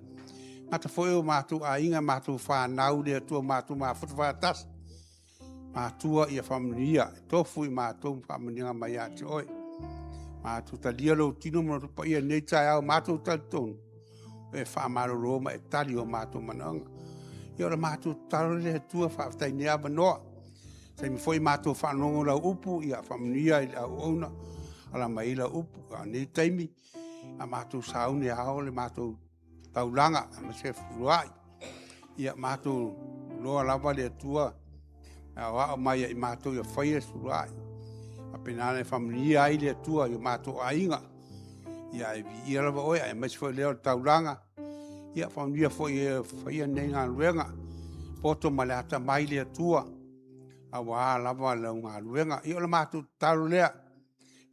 Matu fwoi o matu a inga matu whanau le tua matu mafuta whaatasi. Matua ia Faamanuia, tofu i matou Faamanuia mai ate oe. Matou talia lo tino mo pa ia nei taeao matou taltonu. E whaamalolo ma e tali o matou mananga. Ia ora matou talo le tua whaafitai nea manoa. Sai mi foi matou whanongo la upu ia Faamanuia i la ona. Ala mai la upu, a nei taimi. A matou saune hao le matou taulanga ma se fuai ia mātou loa lava le atua wa mai ia mātou ia whaia fuai a penana Faamanuia ai le atua ia mātou ainga ia ia lava oe ai ma se foi leo taulanga ia Faamanuia foi whaia nei ngā luenga poto ma le ata mai le atua a wa lava le ngā luenga ia le mātou talo lea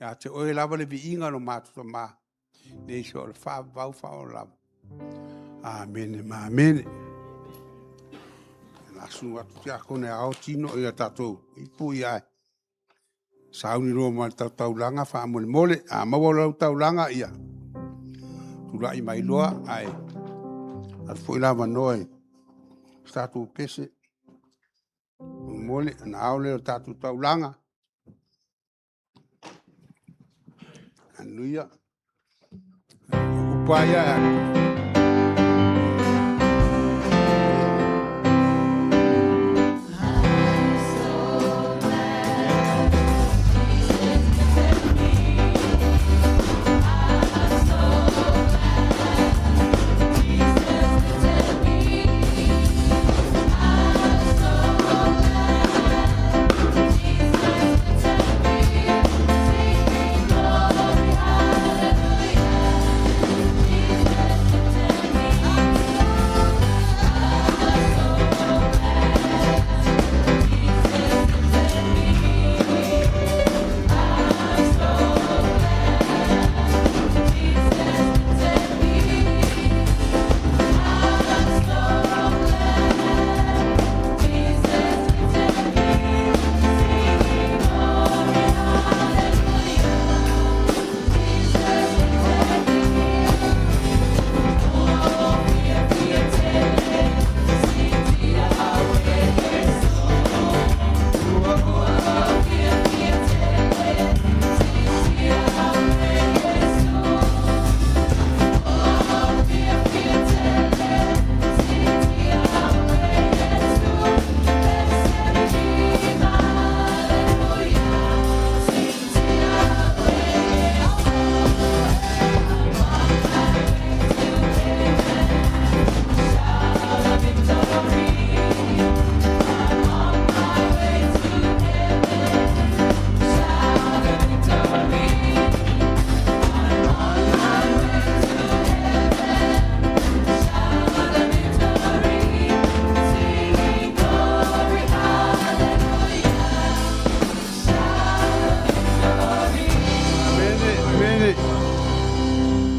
ia te oe lava le viinga no mātou ma le iso le whaavau whao lava. Amen, amen. Asu atu te ako ne ao tino ia tatou ipu ia e. Sauni roa ma taulanga whaamole mole, a maua lau taulanga ia. Tulai mai loa ai. Atu fo ilava noe. Tatou pese. Mole, na ao leo tatou taulanga. Anuia. Upaya ia.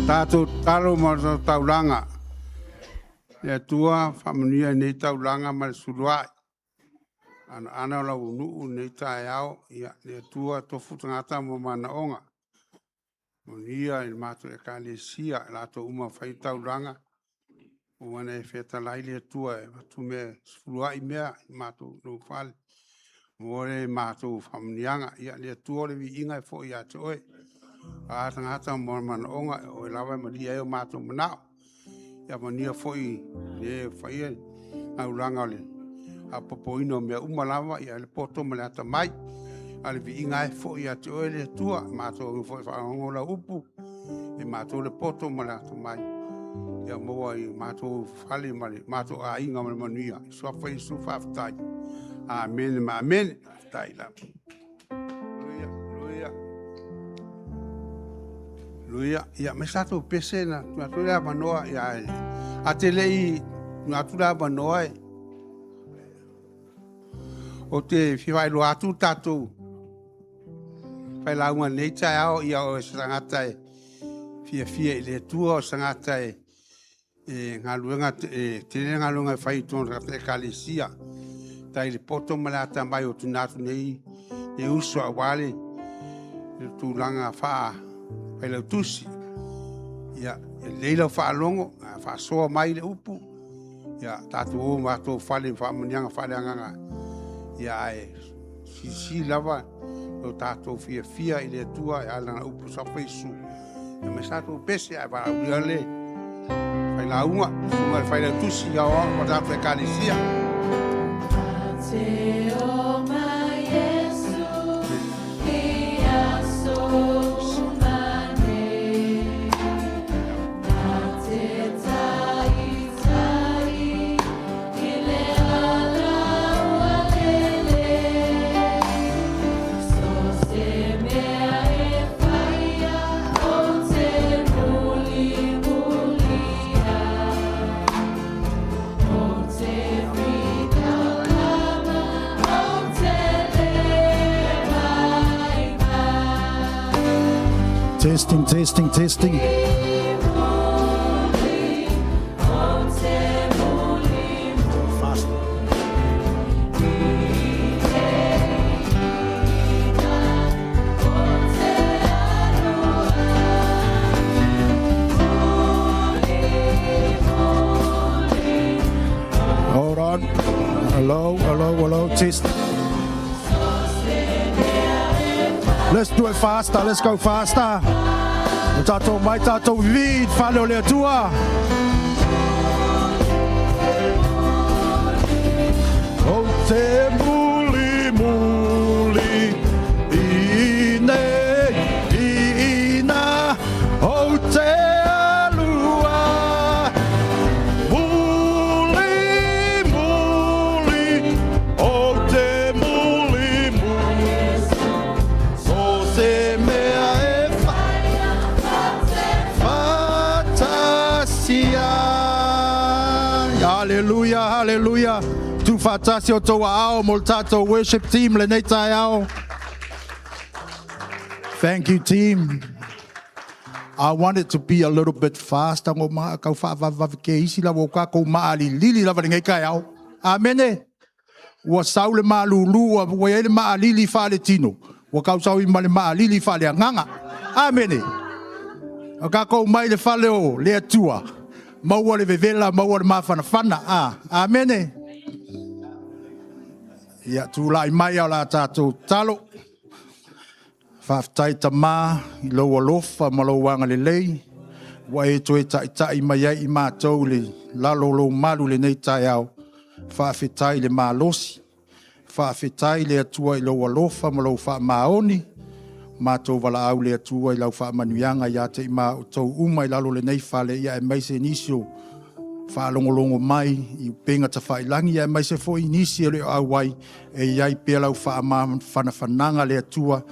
Tātou talo ma taulanga. Le atua Faamanuia nei taulanga ma le suluai. Ana la unu nei taeao ia le atua tofu tangata mo manaonga. Monia il mato e kalesia la to uma fai taulanga. O wana e feta lai le atua e tu me suluai mea mato no fale. More mato Faamanuianga ia le atua le vi inga fo ia te oe. A tangata mo manaonga o lava maria e mato manao. Ia mania foi le fai au langa le. A popoino mea umalava ia le poto ma le ata mai. A le vi inga e fo ia te oe le tua mato foi whaongola upu. E mato le poto ma le ata mai. Ia moa i mato fale ma le mato a inga ma le manuia. Suafa i sufa aftai. Amen ma amen. Aftai la. Luia, ia me sato pese na tuatura manoa ia a te lei tuatura manoa o te whiwai lo atu tatu whai launga nei taeao ia o sangata e fia le tua o sangata e ngā luenga tene ngā luenga whai tōna te kalesia tai le poto malata mai o tunatu nei e uso a wale le tūlanga whaa pai lau tusi. Ia, leila whaalongo, whaasoa mai le upu. Ia, tātou o mātou whale Faamanuianga whale anganga. Ia, si lava, o tātou fia i le atua, e alana upu sa whaisu. Ia, me tātou pese, a wala uria le. Whai la unga, sunga whai lau tusi, ia o, wa tātou e kalesia. Taeao mai Iesu Keriso. Testing, testing, testing. Fast. Hold on. Hello, hello, hello. Test. Let's do it faster. Let's go faster. Tato mai tato vid Faamanuia le Atua. O te muli muli ina o te alua muli muli o te muli muli so se mea e fatasia. Hallelujah, hallelujah. Tu fatasio to ao moltato worship team lenei taeao. Thank you, team. I want it to be a little bit faster. Ngo ma kau fa va ke isi la wo ka ko ma ali lili la ngai kai ao. Amen. Wa saule ma lulu wa we ma ali li fa le tino. Wa kau sau i ma le ma ali li fa le nganga. Amen. Ka ko mai le fa le o le atua. Ma wa le vevela ma wa le ma fana fana. Amen. Ya tu lai mai ala tatou talo. Whaftai ta mā, i loa lofa ma lo wanga le lei. Wa e toi tai mai ai i mātou le lalo lo malu le nei taeao. Whawhetai le mālosi. Whawhetai le atua i loa lofa ma lo wha maoni. Mātou wala au le atua i lau Faamanuianga ia te i mā o tau uma i lalo le nei whale ia e maise nisio. Whaalongolongo mai i penga ta whailangi ia e maise fo i nisio le au wai. E iai pia lau whananga le atua.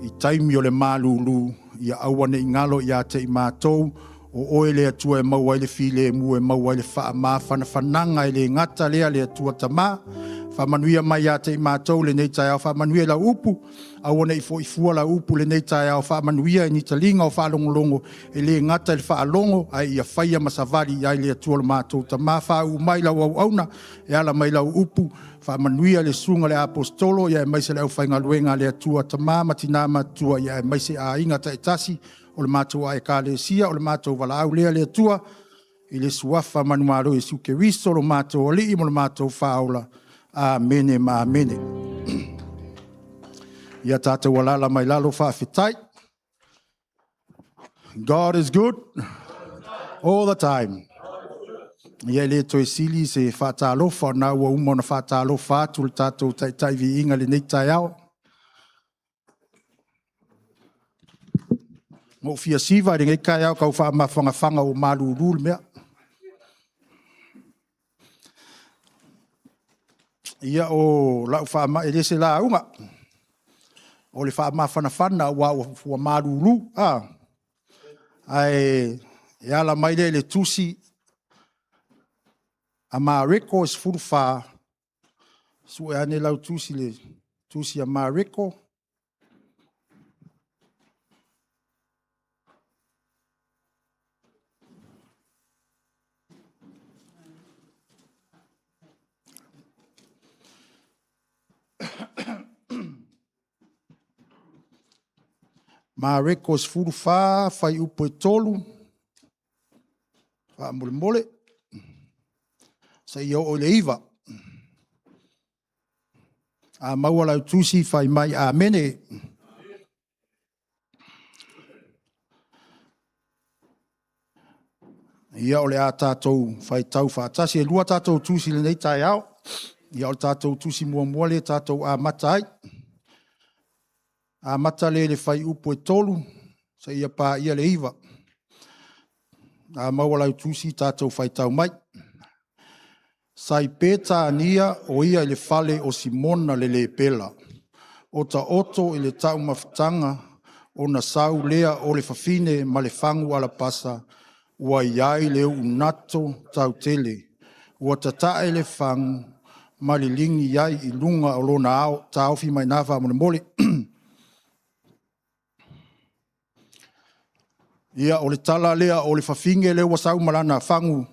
I taimi o le mālulu, i awane i ngalo i ate i mātou, o oe le atua e maua i le file e mua e maua i le wha whananga i le ngata lea le atua tamā. Faamanuia mai ate i mātou le nei taeao Faamanuia la upu, awane i fo i fua la upu le nei taeao Faamanuia i nitalinga o whaalongolongo e le ngata i le whaalongo ai i a whaia masavali i ai le atua le mātou tamā. Whau mai lau au auna e ala mai lau upu. Faamanuia le sunga le apostolo ia e maise le au whainga luenga le atua tamā matina matua ia e maise a inga taitasi o le mātou a e ka le sia o le mātou wala au lea le atua i le suafa manumalo Iesu Keriso o le mātou ali i mo le mātou whaola. Amene ma amene. Ia tātou walala mai lalo whawhetai. God is good all the time. Ia le toi sili se whatalofa na ua umona whatalofa atu le tātou tai vi inga le nei taeao. Mo fia siva ringai kai au kau whaamawhangawhanga o malulu mea. Ia o lau whaama ele se la unga. O le whaamawhanawhana ua malulu. Ai ala mai le tusi a Mareko is full fa so ane lau tusi a Mareko. Mareko is full fa fai upo e tolu. Fa mole mole. Sa i o le iwa. A maua lau tusi fai mai a mene. Ia o le a tātou fai tau whaatasi. E lua tātou tusi le nei taeao. Ia o le tātou tusi mua mua le tātou a mata ai. A mata le fai upo e tolu. Sa ia pā ia le iwa. A maua lau tusi tātou fai tau mai. Sai peta ania o ia le fale o Simona le pela. O ta oto i le tau mawhitanga o na sau lea o le fafine ma le fangu ala pasa. Ua iai leo unato tau tele. Ua tatae le fangu ma le lingi iai i lunga o lona ao. Ta ofi mai nawa mole mole. Ia o le tala lea o le fafinge le wasau malana fangu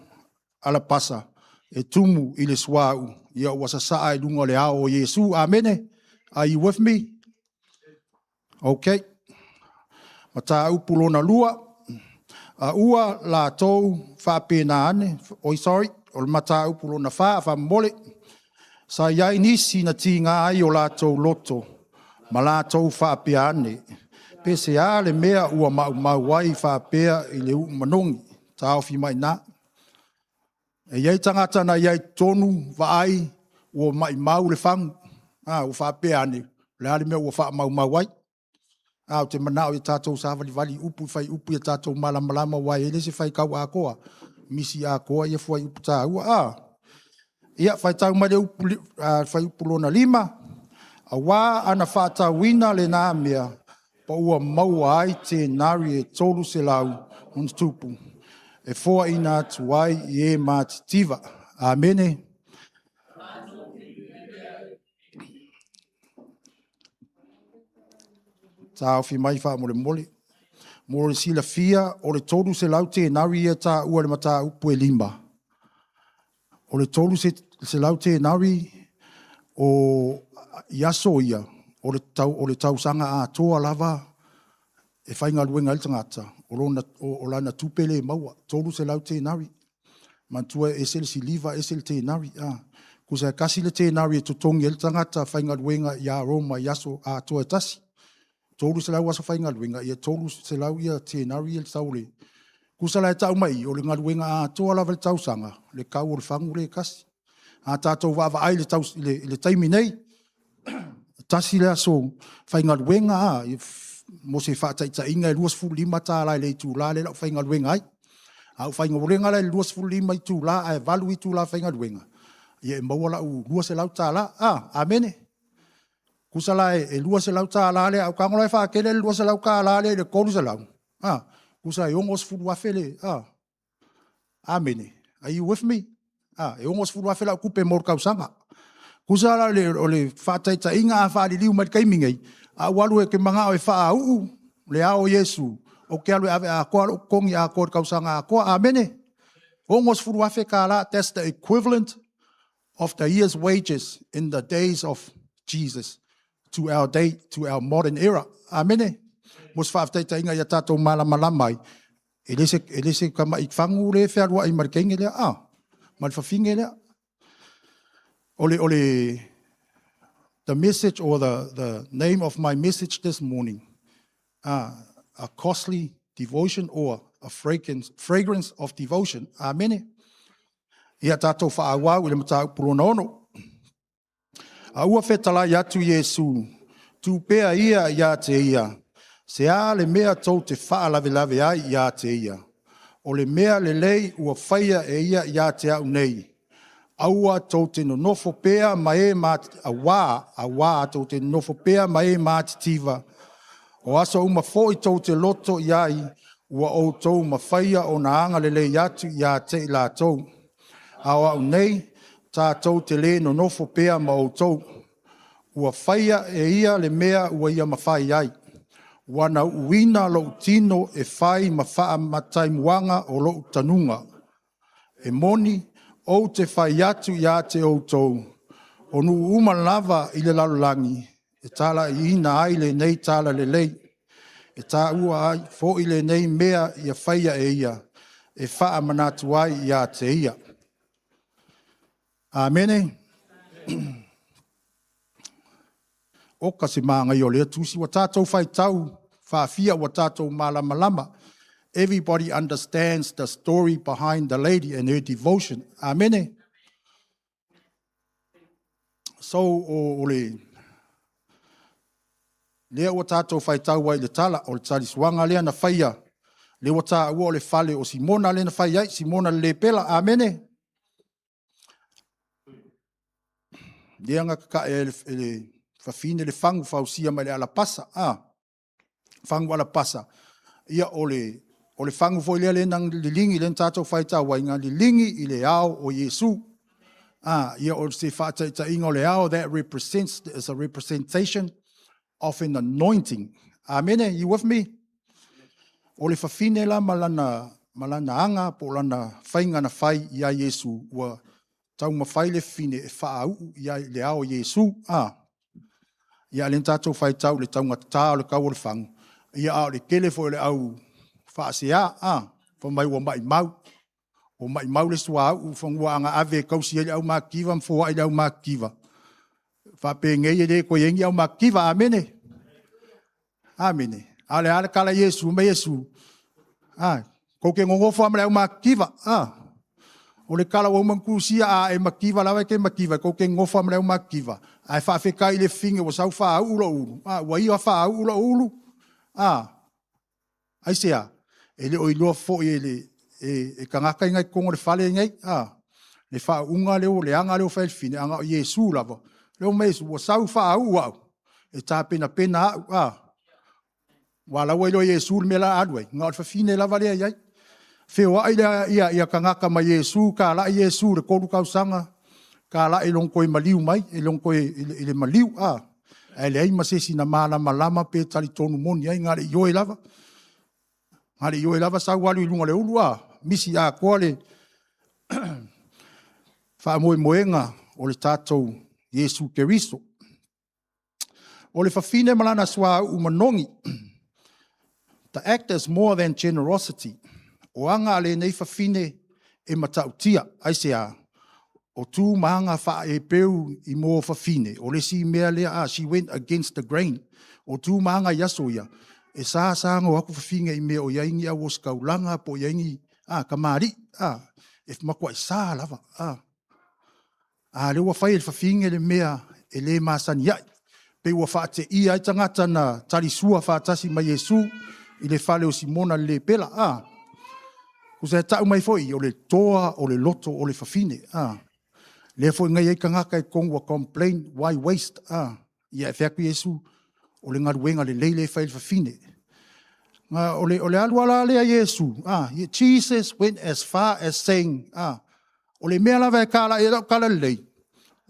ala pasa. E tumu i le suau. Ia wasa saa i lunga le ao o Iesu. Amene. Are you with me? Okay. Mata upulona lua. A ua la tou faapea na ane. Oi sorry. O le mata upulona fa mole. Sa iai nisi na ti ngā ai o la tou loto. Ma la tou faapea ane. Pese a le mea ua mau wai faapea i le manongi. Tau fi mai na. E iai tangata na iai tonu vaai ua mau le fangu. Ua faapea ane. Le ale mea ua faa mau wai. O te manao i tātou sa vali upu fai upu i tātou malama wai ele se fai kau a koa. Misi a koa ia fuai upu tā ua. Ia fai tau mai fai upu lona 5. A wā ana whātau wina le nā mea. Pa ua maua ai te nari e tolu se lau on tupu. E foa ina tuai i e mātitiva. Amene. Tāo fi mai wha mole. Mole sila fia o le tolu se lau te nari e tā ua le mata upu e 5. O le tolu se lau te nari o iaso ia. O le tausanga a toa lava e whainga luenga il tangata. O lana tupele maua. Tolu se lau te nari. Mantua e sel si liva e sel te nari. Kusa kasi le te nari e tutongi il tangata whainga luenga ia Roma iaso a toa tasi. Tolu se lau asa whainga luenga ia tolu se lau ia te nari il saule. Kusa lai tau mai o le ngaluenga a toa lava le tausanga. Le kau o le whangu le kasi. A tātou wāwa ai le taimi nei. Tasi le aso whainga luenga mo se whātaita inga e 2.5 tā lai le tū la le lau whainga luenga ai. Au whainga luenga lai 2.5 i tū la ai valu i tū la whainga luenga. Ia e maua lau 2 se lau tā la. Amene. Kusa lai e 2 se lau tā la le au kangolai whaakele le 2 se lau kā la le kolu se lau. Kusa e ongos furu wafele. Amene. Are you with me? E ongos furu wafele au kupe mor kausanga. Kusa la o le whātaita inga a whaari liu mai kaimingei. A walu e ke mga o e wha uu. Le ao Iesu. O ke alu ave a koa kongi a koa kausanga a koa. Amene. Ongos furu wafe ka la. That's the equivalent of the year's wages in the days of Jesus to our day, to our modern era. Amene. Mos whaaftaita inga ia tātou malamai. Ele se kama ik whangu le whērua i marikenge lea. Malwhawhinge lea. The message or the name of my message this morning, a costly devotion or a fragrance of devotion. Amene. Ia tātou whaawau i le mata upurona ono. A ua whetala i atu Iesu, tūpea ia te ia. Se a le mea tau te whaalawe ai ia te ia. O le mea lelei ua whaia e ia te au nei. Aua tau te nonofo pea ma e māti, a wā tau te nonofo pea ma e mātitiva. O aso uma fo i tau te loto iai, ua o tau ma whaia o na anga lele atu ia te la tau. Awa au nei, tā tau te le nonofo pea ma o tau. Ua whaia e ia le mea ua ia ma whai ai. Wana uina lo tino e whai ma wha matai muanga o lo tanunga. E moni, o te whai atu ia te outou. O nu uma lava i le lalolangi. E tala i ina ai le nei tala le lei. E tā ua ai fo i le nei mea ia whaia e ia. E wha manatu ai ia te ia. Amene. Oka se maanga i o lea tusi wa tātou whai tau. Whaafia wa tātou malama. Everybody understands the story behind the lady and her devotion. Amene. So, ole. Lea wa tātou whai tau wai le tala, o le tali suanga lea na whaia. Le wa tā ua o le whale o Simona le na whai ai, Simona le pela. Amene. Lea nga kaka le whawhine le whangu whausia mai le alapasa. Whangu alapasa. Ia ole whangu fo lea le nang lilingi le tātou whai tau wai ngā lilingi i le ao o Iesu. Ia o se whātaita inga o le ao, that represents, is a representation of an anointing. Amene, you with me? O le fafine la malana anga po lana whainga na whai ia Iesu ua tau mawhai le fine e whaau ia le ao Iesu. Ia le tātou whai tau le taunga tā le kau o le whangu. Ia ao le kele fo le au whaasea. Whamai ua mai mau. O mai mau le sua au whangua anga ave kausi ele au makiva mfoa ele au makiva. Whape ngei ele ko yengi au makiva. Amene. Amene. Ale kala Iesu me Iesu. Ko ke ngongofo amale au makiva. O le kala wa mankusia e makiva lawa ke makiva ko ke ngofo amale au makiva. Ai whaafekai le finge o sau wha ula ulu. Wa ia wha ula ulu. Ai sea. Ele o iloa fo ele e kangaka ingai kongo le fale ingai. Le wha unga leo le anga leo whaelfine anga o Iesu lava. Leo meisu o sau wha ua. E tā pena au. Wala wa ilo Iesu le mela aduai. Ngā o whafine lava lea iai. Whio ai ia kangaka ma Iesu ka la Iesu le koru kausanga. Ka la e longko e maliu mai, e longko e le maliu, e le ai masesi na malama pe tali tonu moni, ai ngare ioe lava. Ngare ioe lava sa walu i lunga le ulu, misi a koa le wha moenga o le tātou Iesu Keriso. O le whawhine malana sua umanongi, the act is more than generosity. O anga le nei whawhine e matautia, ai se o tū maanga wha e peu i mō whawhine. O le si mea lea she went against the grain. O tū maanga yasoia. E sāsanga o aku whawhinga i mea o yaingi a woskaulanga po yaingi kamari. E whamakua i sā lava. Le ua whai e whawhinga le mea e le māsani iai. Pe ua whaate i ai tangata na tarisua whaatasi mai Iesu i le whale o Simona le pela. Ko se tau mai foi o le toa o le loto o le whawhine. Le foi ngai e kangaka e kongua complain, why waste? Ia e whiaku Iesu o le ngaruenga le leile whail whawhine. O le aluala lea Iesu. Jesus went as far as saying, o le mea lawa e kala e rau kala lei.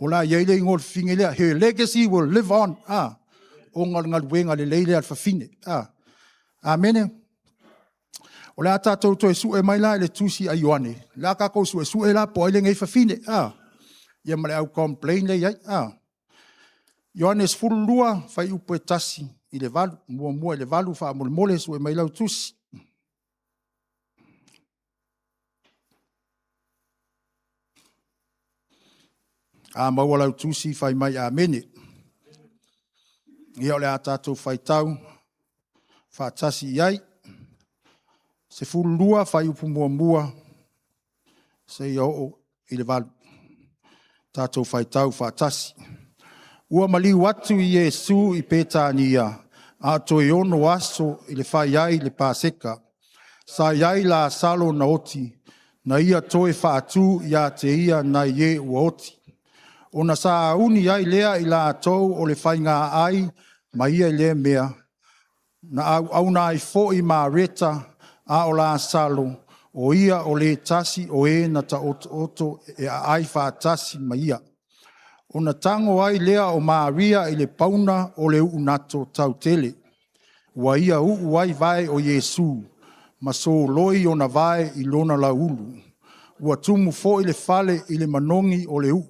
O la yeile i ngol whinge lea, her legacy will live on. O ngaruenga le leile al whawhine. Amene. O le atatou to e su e mai la le tusi a Ioane. La kako su e su e la po ele ngai whawhine. Ia male au complain le iai. Ioane es furu lua whai upo e tasi i le valu. Mua i le valu wha mole mole su e mai lau tusi. Maua lau tusi whai mai a mene. Ia o le atatou whai tau. Wha tasi iai. Se fulu lua whai upu mua se ia o i le valu. Tātou whai tau whaatasi. Ua maliu atu i Iesu i pētānia. A toi ono aso i le whai ai le pāseka. Sa iai la salo na oti. Na ia toi whaatu ia te ia na ie ua oti. O na sa uni ai lea i la atou o le whai ngā ai ma ia i lea mea. Na au na i fo i mā reta a o la salo, o ia o le tasi o e na ta oto e a ai whaatasi ma ia. O na tango ai lea o Maria i le pauna o le unato tau tele. Wa ia ai vai o Iesu, ma so loi o na vai i lona la ulu. Ua tumu fo i le fale i le manongi o le u.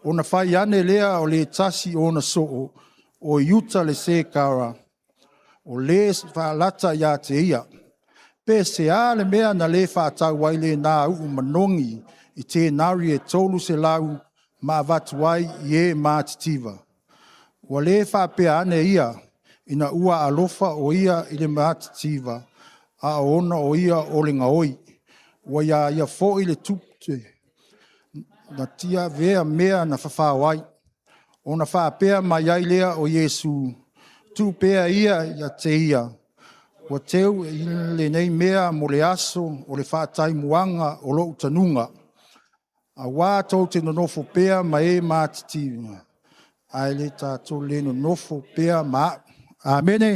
O na whai ane lea o le tasi o na so o iuta le se kara. O le whaalata ia te ia. Pe se a le mea na le whaatau waile nā uu manongi i te nari e tolu se lau ma watuai i e mātitiva. Wa le faapea ane ia ina ua alofa o ia i le mātitiva a ona o ia o le ngaoi. Wa ia fo i le tupte na tia vea mea na whawhawai. O na faapea mai ai lea o Iesu tu pea ia te ia. Wa teu i lenei mea mo le aso o le whaatai muanga o lo utanunga. A wā tau te nonofo pea ma e mātitiva. Ai le tātou le nonofo pea ma. Amene.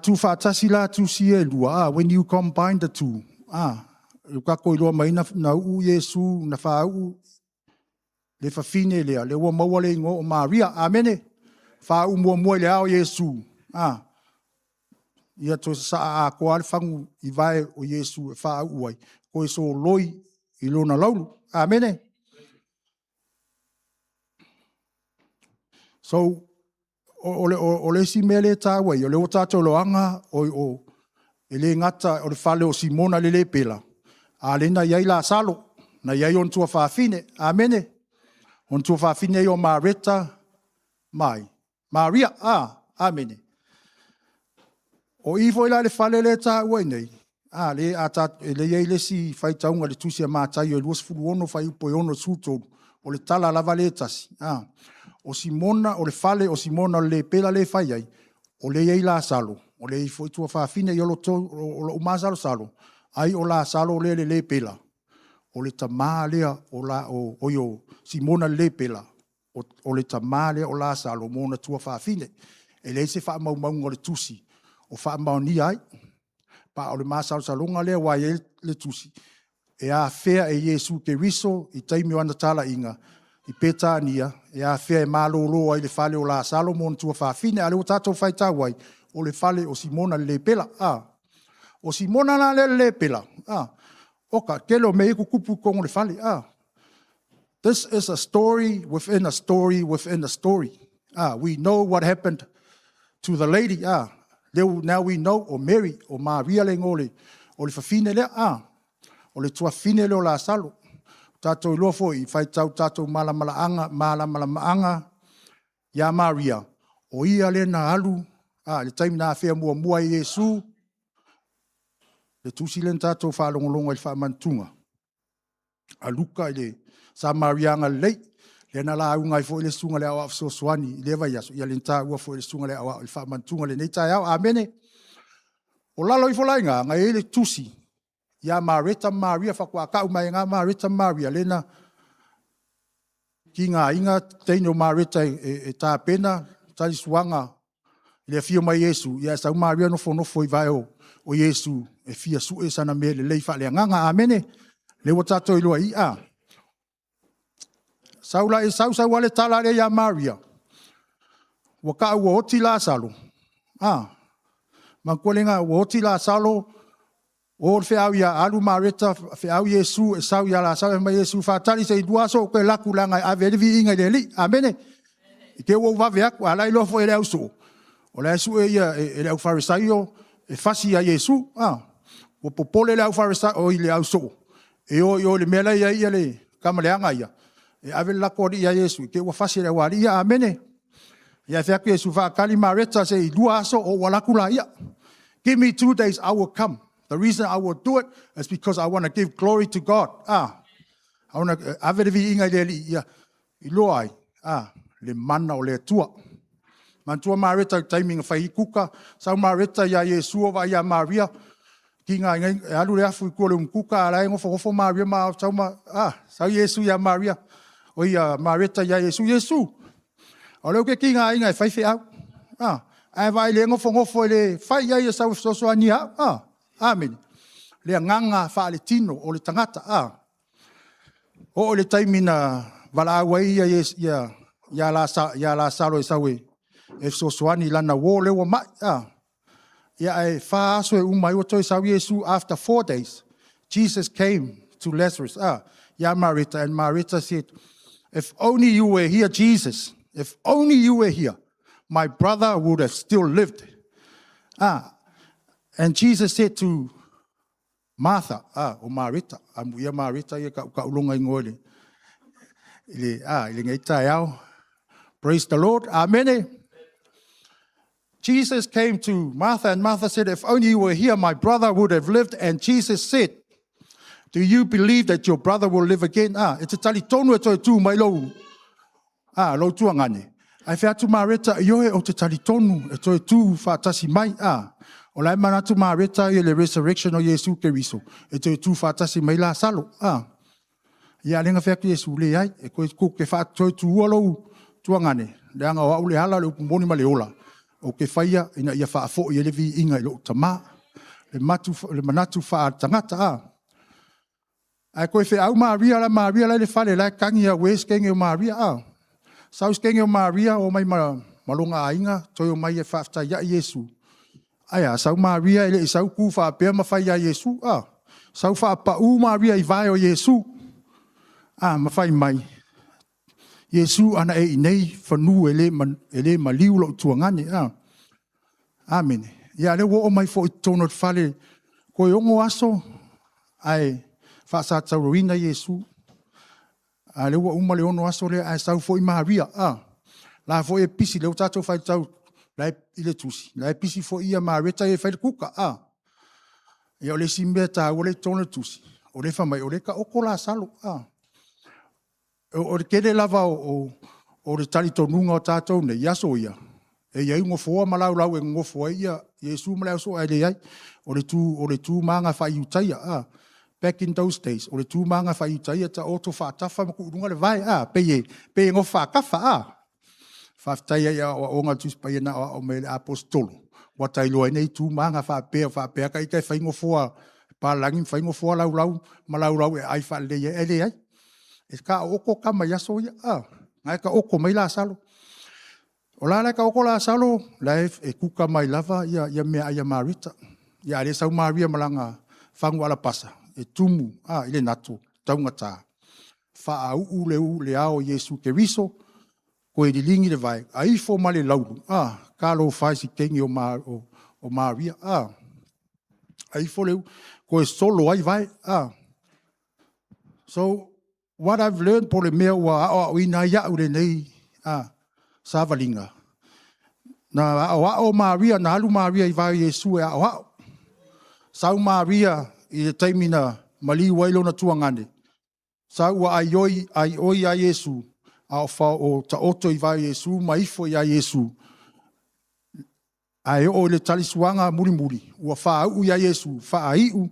Tu whaatasi la tu si e lua. When you combine the two. Kako i loa mai na u Iesu na whaau. Le whawhine lea. Le ua maua le ingo o Maria. Amene. Whaau mua le ao Iesu. Ia to sa a ko al fangu I vai o Iesu e fa uai. Ko e so loi I lona laulu. Amen. So o le si mele ta wai o le o tato loanga o ele ngata o le fale o Simona le pela. A le na yai la salo na yai on tua faafine. Amen. On tua faafine yo Marita mai. Maria. Amen. O ivo ila le fale le ta wai nei. Le ata le yai le si fai taunga le tusia matai o luas fulu ono fai upo ono suto o le tala lava le tasi. O Simona, o le fale, o Simona le pela le fai ai, o le yai la salo, o le foi tua faafine i olo o umazalo salo, ai o la salo le pela, o le tamā lea o yo Simona le pela, o le tamā lea o la salo, mona tua faafine, e le se faa maunga le tusi, o faa mauni ai, pa o le masalo salonga lea wai le tusi, e a fea e Iesu Keriso, I taimi o anatala inga, I peta nia, e a fea e malolo ai le fale o la salo mon tua faafine, ale o tatou fai tawai, o le fale o Simona le pela, o Simona na le pela, oka, kelo me iku kupu kong le fale, This is a story within a story within a story. We know what happened to the lady, now we know, o Mary, o Maria le ngole, o le fafine le, o le tua fine le o la salo, tatou loa foi, fai tau tatou malamalaanga, ia Maria, o ia le na alu, le taimi na fea mua I Iesu, le tusi le tatou whaalongolonga I whaamantunga. A luka I le sa Marianga lei, le na la aunga I fo le sunga le awa so swani, le vai yaso, ia le nta ua fo le sunga le awa I whaamantunga le nei taeao, amene. O lalo I fo lainga, ngai le tusi, ia Marita Maria whakuakau mai ngā Marita Maria lena ki ngā inga teino Marita e tā pena tali suanga le fia mai Iesu ia sau Maria no fonofo I vai o Iesu e fia su e sana me le lei whale nganga amene le o tato iloa I saula e sau wale tala le ia Maria waka ua oti la salo mankualenga ua oti la salo o le feau ia alu Marita feau Iesu e sau ia la sau mai Iesu fatali se duaso ko la kulanga ave vi inga le li amene ke wo va vea ala ilo fo ele auso o la su e ia ele au farisaio e fasi ia Iesu o popole le au farisaio o ile auso e o le mela ia le kamaleanga ia e ave la ko ia Iesu ke wo fasi le wali ia amene ia fea ke Iesu fa kali Marita se duaso o wala kula ia give me 2 days I will come. The reason I will do it is because I want to give glory to God. I want to avevi inga le ia iloai. Le mana o le tua. Mantua Marita timing fai kuka. Sau Marita ia Iesu va ia Maria. Kinga ngai alu le afu ko le kuka ala ngofo Maria ma sau sau Iesu ia Maria. O ia Marita ia Iesu. O le ke kinga inga fai fai ai vai le ngofo le fai ia sau so ania. Amen. Le nganga fa le tino o le tangata o le taimina wala wai ia la salo sawe e so swani lana wo le wa ma ia e fa so umai o toi sa Iesu after 4 days Jesus came to Lazarus ia Marita and Marita said if only you were here Jesus if only you were here my brother would have still lived and Jesus said to Martha, o Marita, ia Marita ia ka ulonga ngole. Ile ngai taeao. Praise the Lord. Amen. Jesus came to Martha and Martha said, if only you were here, my brother would have lived. And Jesus said, do you believe that your brother will live again? It's a tali tonu e toi tu mai lo. Lo tuangane. Ai fea tu Marita, ioe o te tali tonu e toi tu whaatasi mai. O lai manatu Marita i le resurrection o Iesu Keriso. E te tu whaatasi mai la salo. Ia lenga whea ki Iesu le ai. E koe ko ke whaatoi tu ualo tuangane. Le anga o au le hala le upumoni ma le ola. O ke whaia ina ia whaafo i ele vi inga i lo tama. Le manatu whaatangata Ai koe whea au Maria la le whale lai kangi a wes kenge o Maria Saus kenge o Maria o mai malonga ainga. Toi o mai e whaafta ia Iesu. Aya, sau Maria ele sau ku faapea mawhai a Iesu. Sau faapau Maria i vai o Iesu. Mawhai mai. Iesu ana e inei whanu ele maliu lo tuangane. Amen. Ia le wo o mai fo i tono whale koe ongo aso. Ai whaasa tauroina Iesu. Le wo umale ono aso le ai sau fo i Maria. La fo e pisi le o tatou whai tau. La ile tusi. La pisi fo ia Maria e whai kuka. Ia o le simbea ta o le tono tusi. O le whamai o le ka oko la salo. O le kere lava o le tali tonunga o tātou ne yaso ia. E iai ngofoa malau lau e ngofoa ia. Iesu malau so ai le iai. O le tū maanga whai utaia. Back in those days. O le tū maanga whai utaia ta oto whaatafa maku urunga le vai. Peye ngofa kafa. Whaftaia ia o onga tuspaia na o me le apostolo. Watai loa nei tū maanga whaapea kai whai ngofoa. Pālangi whai ngofoa lau malau e ai wha le iai. E ka oko kama yaso ia. Ngai ka oko mai la salo. O la ka oko la salo, la e kuka mai lava ia mea ia marita. Ia le sau Maria malanga whangu ala pasa. E tumu, ile nato, taungata. Wha au le ao Iesu Keriso, koe di lingi le vai. Ai fo male lauru. Ka lo whai si kengi o Maria. Ai fo leu, koe solo ai vai. So, what I've learned po le mea ua o ina ia ure nei savalinga. Na o Maria, na halu Maria i vai Iesu e o. Sau Maria i le taimina mali wailo na tuangane. Sau ua ai oi a Iesu a o ta oto i vai Iesu, maifo i a Iesu. Ai o le talisuanga muri. Ua wha au i a Iesu, wha aiu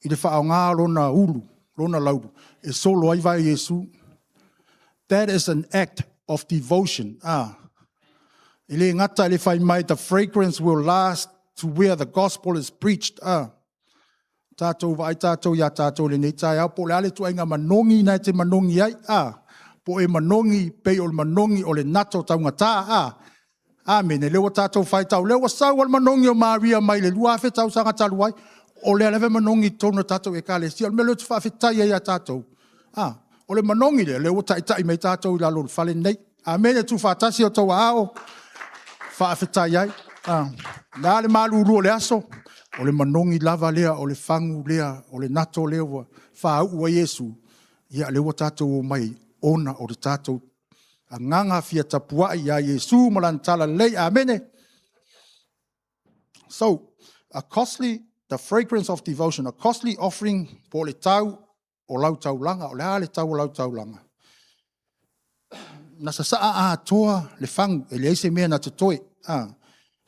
i le wha o ngā lona ulu. Lona lauru. E solo ai vai Iesu. That is an act of devotion. Ele ngata le whai mai, the fragrance will last to where the gospel is preached. Tātou vai tātou ia tātou le nei taeao. Po le ale tu ainga manongi nai te manongi ai. Po e manongi, pei o le manongi o le nato taungata. Amen. E lewa tātou whai tau. Lewa sau al manongi o Maria mai le lua fe tau sanga talu ai. O le aleve manongi tono tātou e ka le sia. Me leo tu whawhetai ai a tātou. O le manongi le o tai mai tātou i lalo le whale nei. Amen e tu whatasi o tau ao. Whawhetai ai. Nā le māluru o le aso. O le manongi lava lea, o le whangu lea, o le nato lea wa. Whau a Iesu. Ia le o tātou o mai ona o le tātou. A nganga fia tapuai a Iesu malantala lei. Amen. So, the fragrance of devotion, a costly offering po le tau o lau taulanga, o le ale tau o lau taulanga. Na saa toa le whangu, e le eise mea na te toe.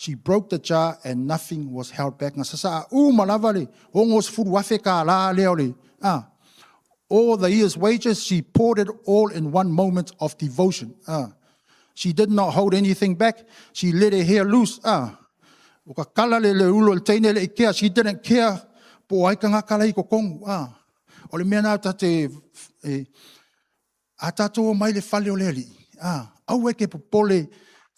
She broke the jar and nothing was held back. Na saa malawa le, ongos furu wafe ka la leo le. All the year's wages, she poured it all in one moment of devotion. She did not hold anything back. She let her hair loose. O ka kala le ulo le teine le ikea, she didn't care po ai ka ngaka lai ko kongu. O le mea nā tate, a tato o mai le whale o le ali. Au eke popole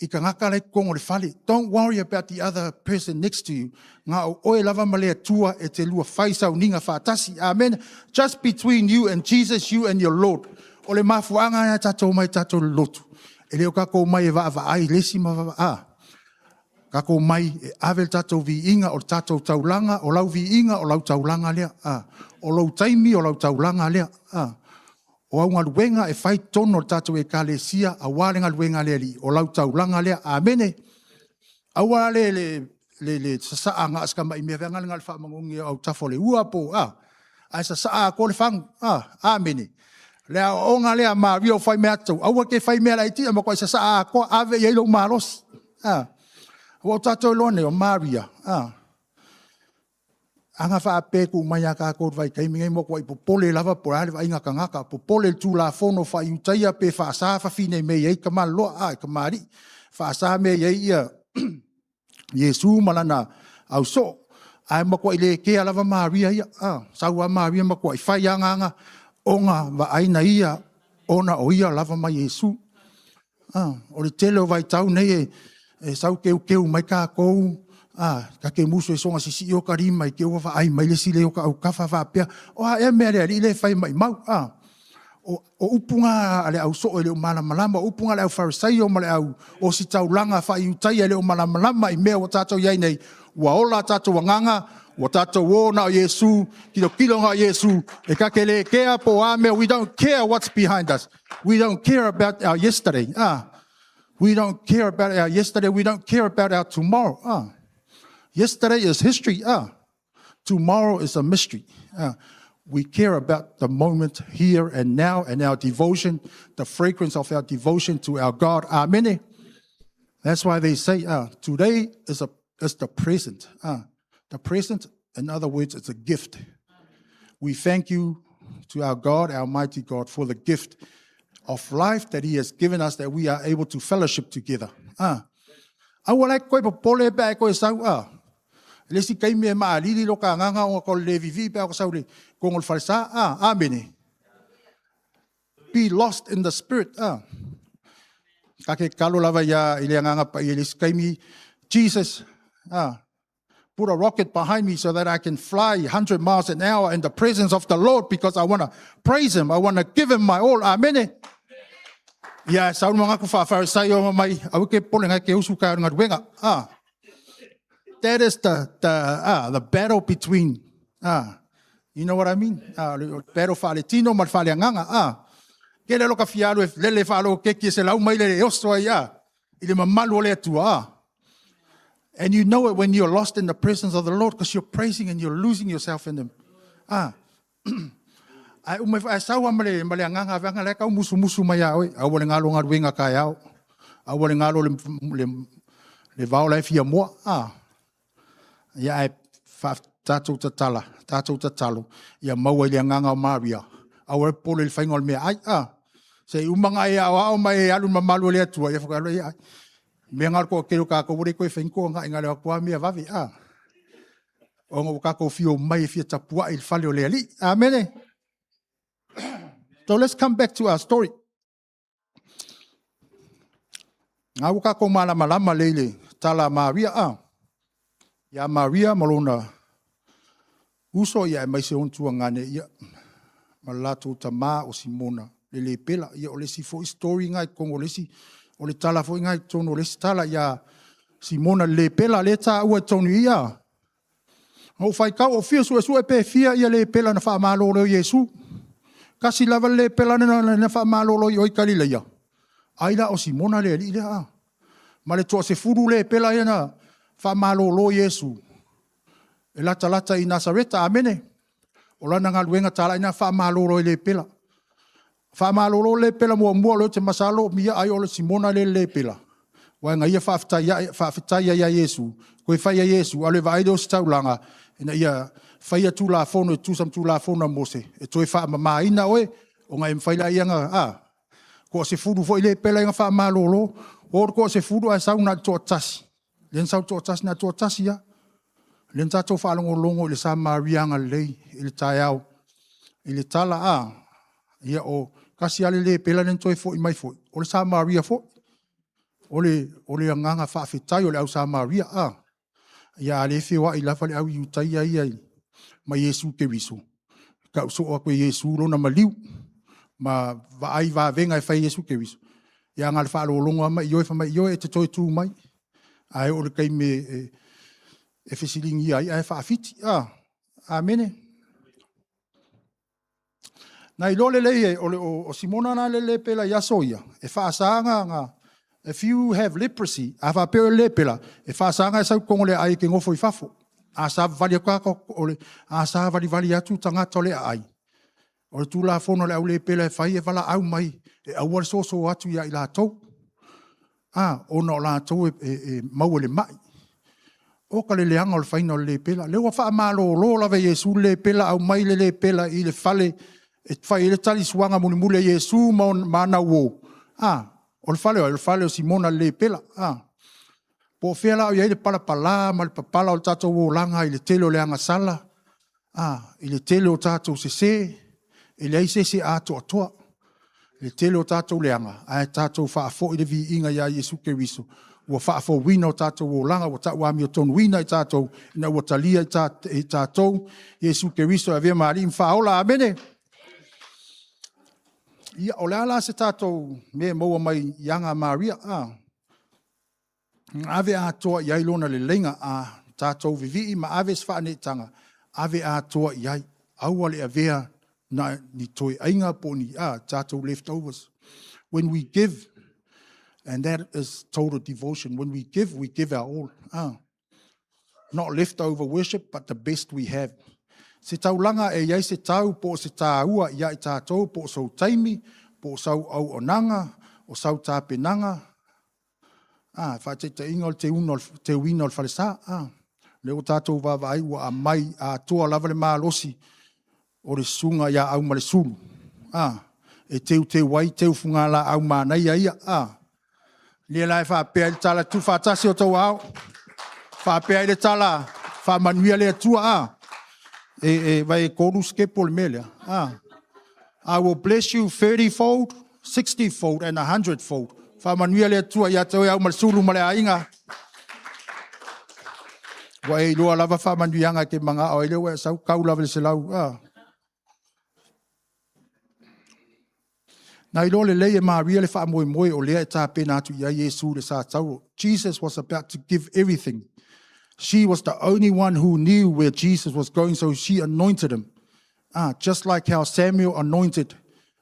i ka ngaka lai kongu le whale. Don't worry about the other person next to you. Ngā o oe lava malea tua e te lua whaisau ninga whaatasi. Amen. Just between you and Jesus, you and your Lord. O le mafuanga a tato o mai tato le lotu. E leo kako mai e waa ai lesi ma kako mai e avel tātou vi inga o tātou taulanga, o lau vi inga o lau taulanga lea. O lau taimi o lau taulanga lea. O au ngā luenga e whai tono o tātou e ka le sia, a wāre ngā luenga lea li, o lau taulanga lea. Amene. Awa le sasaa ngā aska mai mea venga ngā le whaamangongi au tafo le ua po. Ai sasaa ko le whangu. Amene. Lea o ngā lea maa rio whai mea tau. Awa ke whai mea lai tia, ma koe sasaa ko ave yeilo maarosi. O tātou lone o Maria. Anga faapea ku mai a kākou vai kaimingai mo kua i popole lava po ale vai ngaka ngaka. Popole tu la fono fa iutaia pe whaasa whawhine me iei ka maloa ka mari. Whaasa me iei ia Iesu malana au so. Ai mo kua i le kea lava Maria ia. Sau a Maria mo kua i whai anganga. Onga wa aina ia. Ona o ia lava mai Iesu. O le tele o vai tau nei e sau keu mai kākou, Ka ke muso e songa sisi o ka rima i ke o fa ai mai le sile o ka au kafa faapea. O e mea rea li le fai mai mau. O upunga ale au so ele o malamalama, upunga ale au farisaio ma le au o si taulanga fa i utai ele o malamalama i mea o tātou iai nei. Ua ola tātou wanganga, ua tātou o na o Iesu, kilo nga o Iesu, e ka ke le kea po a mea, we don't care what's behind us. We don't care about our yesterday. We don't care about our yesterday, we don't care about our tomorrow. Yesterday is history. Tomorrow is a mystery. We care about the moment here and now and our devotion, the fragrance of our devotion to our God. Amen. That's why they say today is the present. The present, in other words, it's a gift. We thank you to our God, our mighty God, for the gift of life that He has given us, that we are able to fellowship together. Lesi kai me maalili lo ka nganga o ko le vivi pe ko sauri ko ngol farisa amen. Be lost in the spirit. Ka ke kalo lava ya ile nganga pa ile kai mi Jesus put a rocket behind me so that I can fly 100 miles an hour in the presence of the Lord, because I want to praise Him, I want to give Him my all. Amen. Ya sa mga ko fa farisaio mai au ke pole nga ke usu ka nga wenga. That is the battle between, you know what I mean? Battle faletino mal faleanganga. Kele loka fialo e lele falo ke se lau mai le osto ia. Ile mamalo le atua. And you know it when you're lost in the presence of the Lord, because you're praising and you're losing yourself in Him. Ai umai sa wa male anganga vanga le ka musu mai ai. Au le ngalo ngadwenga taeao. Au le ngalo le vaula fia mo. Ia e tātou tatala, tātou tatalo, ia maua i le nganga o Maria. Au e pole le whaingol mea ai, se umanga e au mai e alu mamalu le atua, ia whakalo ia ai. Mea ngar ko kero kako wore koe whainko nga inga leo kua mea vavi, O ngā kako fio mai e fia tapuai il whale o le ali, amene. So let's come back to our story. Ngā kako malama leile, tala Maria, Ia Maria malona uso ia mai se ontua ngane ia malato tama o Simona le pela ia o le si fo story ngai kongo le si o le tala fo ngai tono le tala ia Simona le pela le ta ua tonu ia o fai ka o fia su e pe fia ia le pela na faamalo le Iesu kasi lava le pela na faamalo lo i kalila ia aila o Simona le ia ma le to se furu le pela ia na faamalo lo Iesu. E lata i Nasareta, amene. O lana ngā luenga tala ina faamalo lo le pela. Faamalo lo le pela mua lo te masalo mia ai o le Simona le pela. Wa nga ia faafetai ia Iesu. Koe fai ia Iesu, ale vai do staulanga. Ina ia fai tu la fono, tu sam tu la fono mose. E toi faamama ina oe, o nga imfaila ia nga, ko se fudu fo le pela nga faamalo lo, o ko se fudu a sauna to tasi. Len sau to tas na to tasia. Len tato falongo longo le sa Maria nga lei il taeao. Il tala ia o kasi ale le pela len toi fo i mai fo. O le sa Maria fo. O le nganga fa fitai o le au sa Maria Ia ale fe wa i la fale au yutai ai. Ma Iesu Keriso. Ka so o ko Iesu lo na maliu. Ma va ai va venga e fa Iesu Keriso. Ia ngal fa lo longo mai yo fa mai yo e te toi tu mai. Ai o le kai me e fesilingi ai faafiti. Amene. Na ilole le o Simona na le pela ya soia. E faasanga nga. If you have leprosy, afa pe le pela. E faasanga sa ko le ai ke ngofo i fafo. Asa vali ka ko ole asa vali atu tanga tole ai. O tu la fono le au le pela e fai e vala au mai. E au so atu ya ila tou. Ona o la tau e maua le mai. O ka le leanga o le whaina o le pela. Leo a wha malo lo lawe Iesu le pela au mai le pela i le whale e whai le tali suanga mule Iesu mana uo. O le whale o Simona le pela. Po whela o iei le palapala ma le papala o le tatou o langa i le tele o le anga sala. I le tele o tatou sese. I le aisese ato Le tele o tātou leanga, ai tātou whaafo i le vi inga ia Iesu Keriso. ua whaafowina o tātou o langa, ua tauami o tonu wina i tātou, ina ua talia i tātou, Iesu Keriso a vea maari in whaola, amene. Ia, o le ala se tātou me maua mai Ianga Maria, ave a toa iai lona le lenga a tātou vivi, ma ave se whaane tanga, ave a toa iai, aua le avea na ni toi ainga po ni tātou leftovers. When we give, and that is total devotion. When we give our all. Not leftover worship, but the best we have. Se taulanga e iai se tau po se tāua ia i tātou po sau taimi, po sau au onanga, o sau tāpenanga. Whaateta inga o te uina o le whalesa. Leo tātou wawai ua a mai a toa lava le mālosi o le sunga ia au ma le sulu. E teu wai, teu funga la au mānai ia. Lia lai faapea i le tala tu whaatasi o tau au. Faapea i le tala Faamanuia le Atua. Vai koru skepo le mele. I will bless you 30-fold, 60-fold, and 100-fold. Faamanuia le Atua ia tau au ma le sulu ma le ainga. Wa e loa lava Faamanuianga ke manga o ele wa sau kau lava le selau. Na ilo le lei Maria le whaamoemoe o lea e tāpena atu ia Iesu le sātau. Jesus was about to give everything. She was the only one who knew where Jesus was going, so she anointed him. Just like how Samuel anointed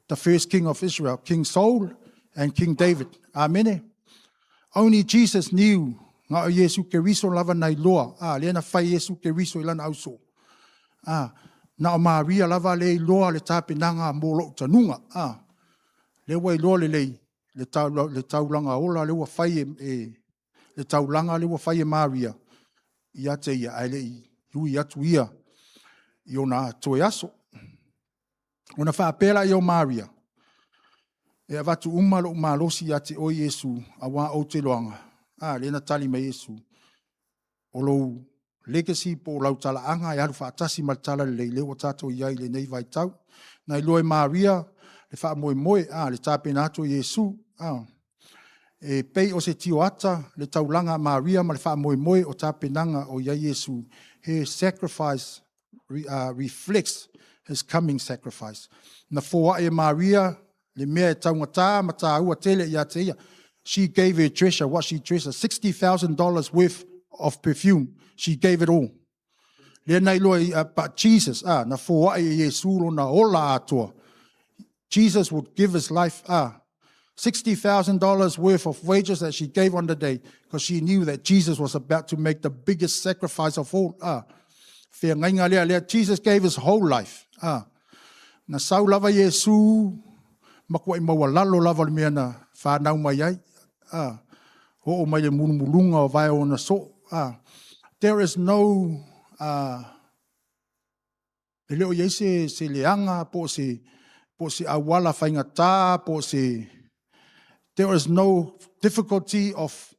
the first king of Israel, King Saul and King David. Amen. Only Jesus knew ngā o Iesu Keriso lava nei loa. Lena whai Iesu Keriso ilana auso. Na o Maria lava le loa le tāpenanga mō lo tanunga. Le wai loa le taulanga ola, le wa whai le taulanga, le wa whai Maria. Ia te ia, aile i hui atu ia, i o nā toe aso. O na faapea i o Maria. E avatu umalo umalosi ia te o Iesu, a wā o te loanga. Lena tali mai Iesu. O lou legacy po lau tala anga, e aru whaatasi ma tala le wa tātou iai le nei vai tau. Nai loe Maria, le whaamoemoe, le tāpena atu Iesu. E pei o se tio ata, le taulanga Maria, ma le whaamoemoe o tāpenanga o ia Iesu. Her sacrifice reflects his coming sacrifice. Na fōa e Maria, le mea e taungatā, ma tā ua tele ia te ia. She gave her treasure, what she treasured, $60,000 worth of perfume. She gave it all. Le nei loa, but Jesus, na fōa e Iesu lo na ola atua. Jesus would give his life, $60,000 worth of wages that she gave on the day, because she knew that Jesus was about to make the biggest sacrifice of all. Jesus gave his whole life. Na sau lava Iesu, makua I maua lalo lava le mea na whanau mai ai. Ho o mai le mulumulunga o vai o na so. There is no... E leo iei se leanga, po se awala whaingatā, po se... There is no difficulty of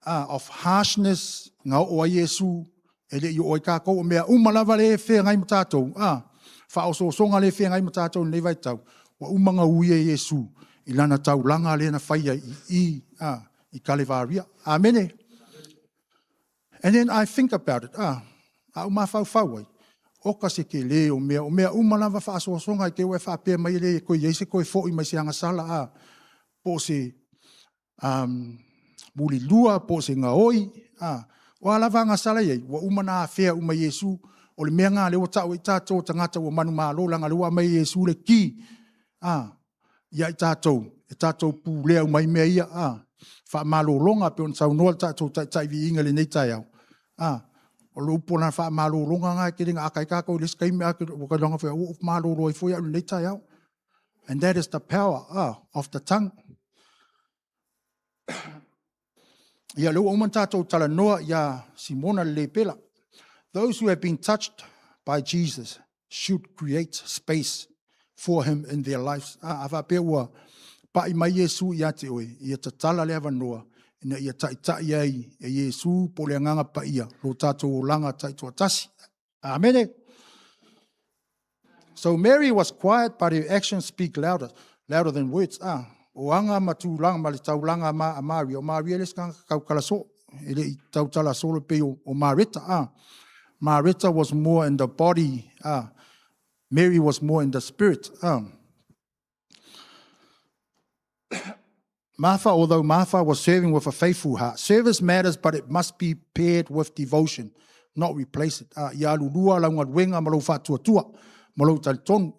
harshness ngā o a Iesu, e le I o i kākou o mea umalawa le whea ngai matātou. Whaososonga le whea ngai matātou nei vai tau. Wa umanga ui e Iesu, I lana tau langa le na whaia I Kalevaria. Amene. And then I think about it. A uma whauwhauai. Oka se ke le o mea umalawa whaososonga I ke ue faapea mai le koe Iesu koe fōi mai se anga sala po se muli lua, po se ngaoi. O alawa ngā sala iei, wa umana a whea uma Iesu, o le mea ngā leo tau I tātou tangata wa manumalo langa lua mai Iesu le ki. Ia I tātou, e tātou pū lea umai mea ia. Faamalo longa pe on sau noa tātou tai vi inga le nei taeao. O lo upona faamalo longa ngā ke ringa akai kākou les kai mea ke wakalonga whea o malo roi fwea le nei taeao. And that is the power of the tongue. Ia leo o man tātou tala noa ia Simona le pela. Those who have been touched by Jesus should create space for him in their lives. Awa pe ua pa I mai Iesu ia te oe, ia ta tala le awa noa, ina ia tai ai e Iesu po le anganga pa ia, lo tātou o langa tai tua tasi. Amen. So Mary was quiet, but her actions speak louder than words. o anga matulanga ma le taulanga ma Maria. O Maria le skanga kaukalaso. Ele I tautala solo pe o Marita. Marita was more in the body. Mary was more in the spirit. Martha, although Martha was serving with a faithful heart, service matters, but it must be paired with devotion, not replace it. Ia lulua launga wenga malo fatuatua, malo talitonu.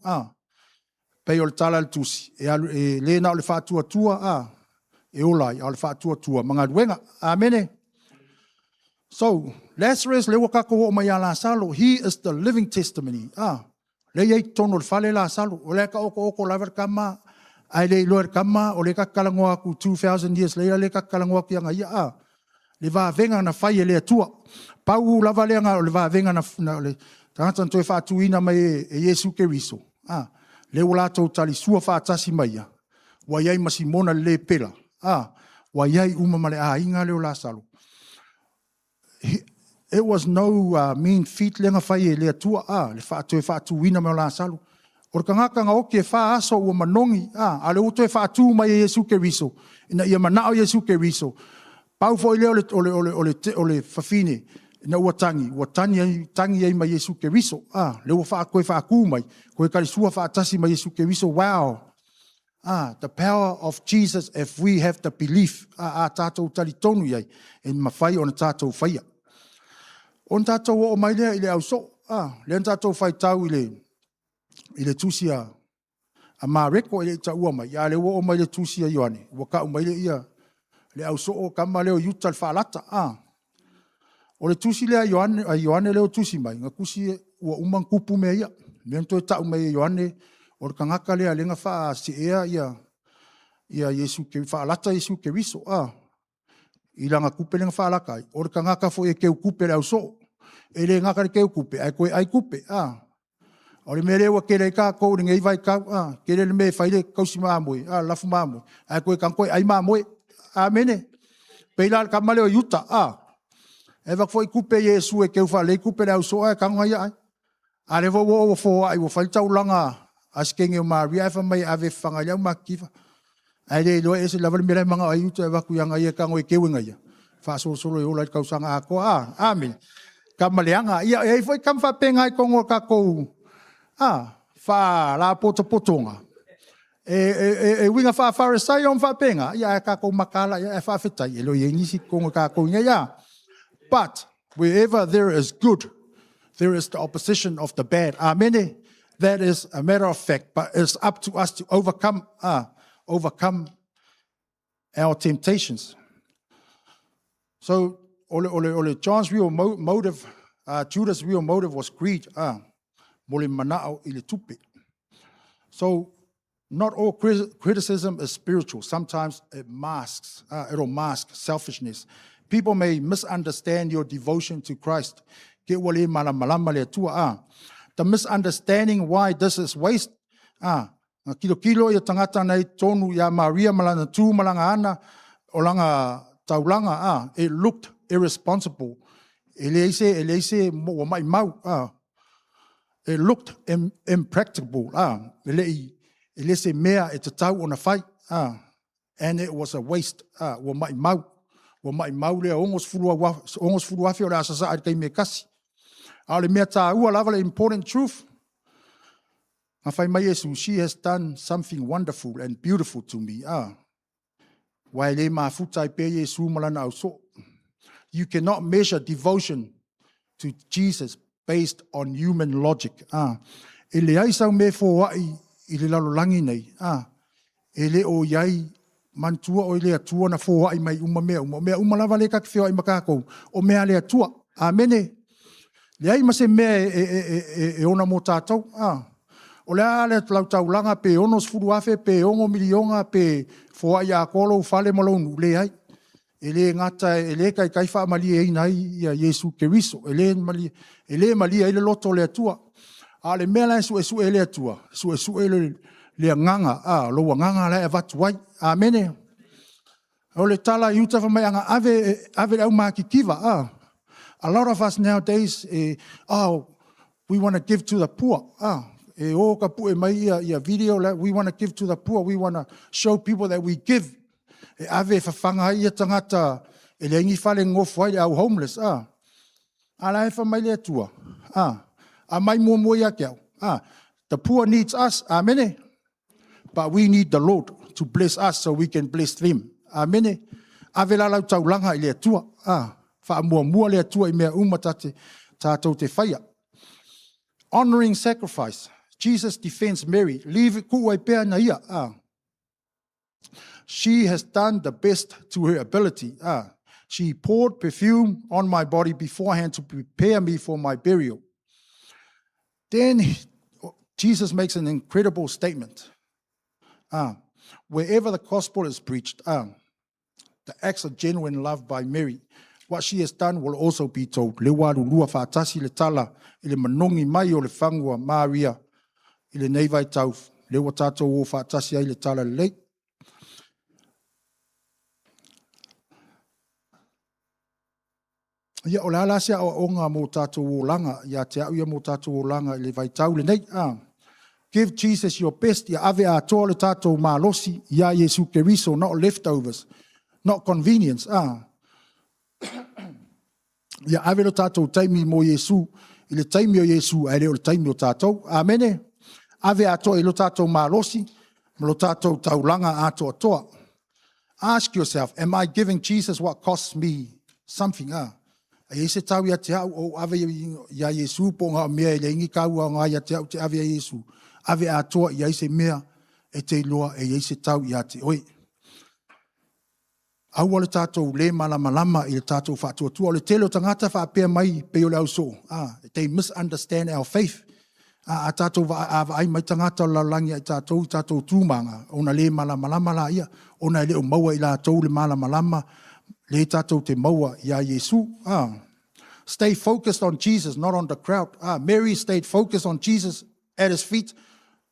Pei o le tala le tusi. E lena o le fatuatua, e olai o le fatuatua. Mga wenga. Amene. So, Lazarus, le wakako o mai a Lazaro, he is the living testimony. Le iei tono le fale Lazaro, o le ka oko lavar kama, ai le loer kama, o le kakalangoa ku 2,000 years later, le kakalangoa ki anga ia, le va venga na fai le atua. Pau lava le anga, o le va venga na le, tangata toi fatuina mai e Iesu Keriso. Le wala tau tali suafa atasi mai ia. Wa iai masimona le pela. Wa iai umamale inga leo Lazaro. It was no mean feat lenga fai le atua le fatu wina me la salu o kangaka nga oke fa aso o manongi ale o te fatu mai Iesu Keriso ina ia mana o Iesu Keriso pau foi le ole fafine na tangi ai mai Iesu Keriso le o fa ko fa ku mai ko ka sua fa tasi mai Iesu Keriso. Wow. The power of Jesus if we have the belief tatou talitonu iai in mafai on tatou faia. On tatou o mai lea ile au so, le tatou fai tau ile tusia a mareko ile ta ua mai, ya le o mai le tusia Ioane, waka o mai le ia, le au so o kama leo yuta le whaalata, o le tusi lea Ioane leo tusi mai, nga kusi ua umang kupu mea ia, mento e tau mai Ioane, o le kangaka lea lenga wha si ea ia Iesu whaalata Iesu Keriso, I langa kupe lenga whaalakai. O le kangaka fo e keu kupe le au so. E le ngaka le keu kupe. Ai koe ai kupe. O le mere ua kere ka kou ringa iwai kau. Kere le me whaile kausi maamoe. Lafu maamoe. Ai koe kankoe ai maamoe. Amene. Peila le kamale o yuta. E wak fo I kupe Iesu e keu whaale kupe le au so. Kango ia ai. A le wo fo ai wo whaitau langa. Askenge o Maria. E wha mai ave whangaiau makiwa. Ai le loa ese lava le mera manga ai uta e waku yanga ia kango e kewenga ia. Wha solo e ola i kausanga ako. Amen. Kamaleanga. Ia e foi kam whapenga i kongo kakou. Wha la potonga. E winga wha farisai on whapenga. Ia e kakou makala. Ia e wha whetai. E lo i ngisi kongo kakou inga ia. But wherever there is good, there is the opposition of the bad. Amen. That is a matter of fact. But it's up to us to overcome our temptations. So, ole John's real motive, Judas' real motive was greed. Mole manao ile tupe. So, not all criticism is spiritual. Sometimes it'll mask selfishness. People may misunderstand your devotion to Christ. Ke wale malama le atua. The misunderstanding why this is waste. Kilo ia tangata nei tonu ia Maria malana tu malanga ana o langa taulanga it looked irresponsible. Elise mo mai mau it looked impracticable. Elise mea e te tau ona fai and it was a waste. Wa mai mau le ongos fulu afi o le asasa ai kai me kasi. Ale mea ta ua lava le important truth. She has done something wonderful and beautiful to me. You cannot measure devotion to Jesus based on human logic. Ele ai sau me fo ai I le lalolangi nei. Ele o iai mantua o ile atua na fo ai mai uma lava le kakfeo ai makako o mea le atua. Amene. Le ai mase mea e ona mo tātou. O le ale taulanga pe onos furu afe pe ongo milionga pe foa ia kolo fale malonu le ai. Ele ngata ele kai whaamali e nai ia Iesu Keriso. Ele mali ele loto le atua. Ale mela su ele atua. Su ele le nganga. Lo nganga le vatu wai. Amene. O le tala yuta fa mai anga ave au makikiva. A lot of us nowadays we want to give to the poor. E o ka pu e mai ia video that we want to give to the poor. We want to show people that we give. E ave whawhanga ia tangata e le ingi whale ngofu ai au homeless. Ala e whamai le atua. A maimoa ia kiau. The poor needs us. Amen. But we need the Lord to bless us so we can bless them. Amen. Ave la lau taulanga i le atua. Faamua le atua I mea umatate tātou te whaia. Honoring sacrifice. Jesus defends Mary. Leave kuai pēr na ia. She has done the best to her ability. She poured perfume on my body beforehand to prepare me for my burial. Then Jesus makes an incredible statement. Wherever the gospel is preached, the acts of genuine love by Mary, what she has done will also be told. Le waru lua whaatasi le tala, I le manongi mai o le whangua Maria, I le nei vai tau, le wa tātou o whaatasi ai le tala le lei. Ia o le alasia o ngā mō tātou o langa, ia te au ia mō tātou o langa I le vai tau le nei. Give Jesus your best, ia ave a toa le tātou mālosi, ia Iesu Keriso, not leftovers, not convenience. Ia ave lo tātou taimi mo Iesu, I le taimi o Iesu, ai leo le taimi o tātou. Amene. Ave a toa I lo tātou mālosi, mo lo tātou taulanga a toa toa. Ask yourself, am I giving Jesus what costs me something? E se tau ia te au o ave ia Iesu, po ngā mea I le ingi kau a ngā ia te au te ave ia Iesu. Ave a toa ia se mea e te loa e se tau ia te oi. Au le tātou le malama I le tātou whātua. Le telo tangata faapea mai pe o le au so. They misunderstand our faith. A tātou ai mai tangata la langi ai tātou tūmanga. Ona le malama la ia. Ona le o maua I la tātou le malama. Le tātou te maua ia Iesu. Stay focused on Jesus, not on the crowd. Mary stayed focused on Jesus at his feet,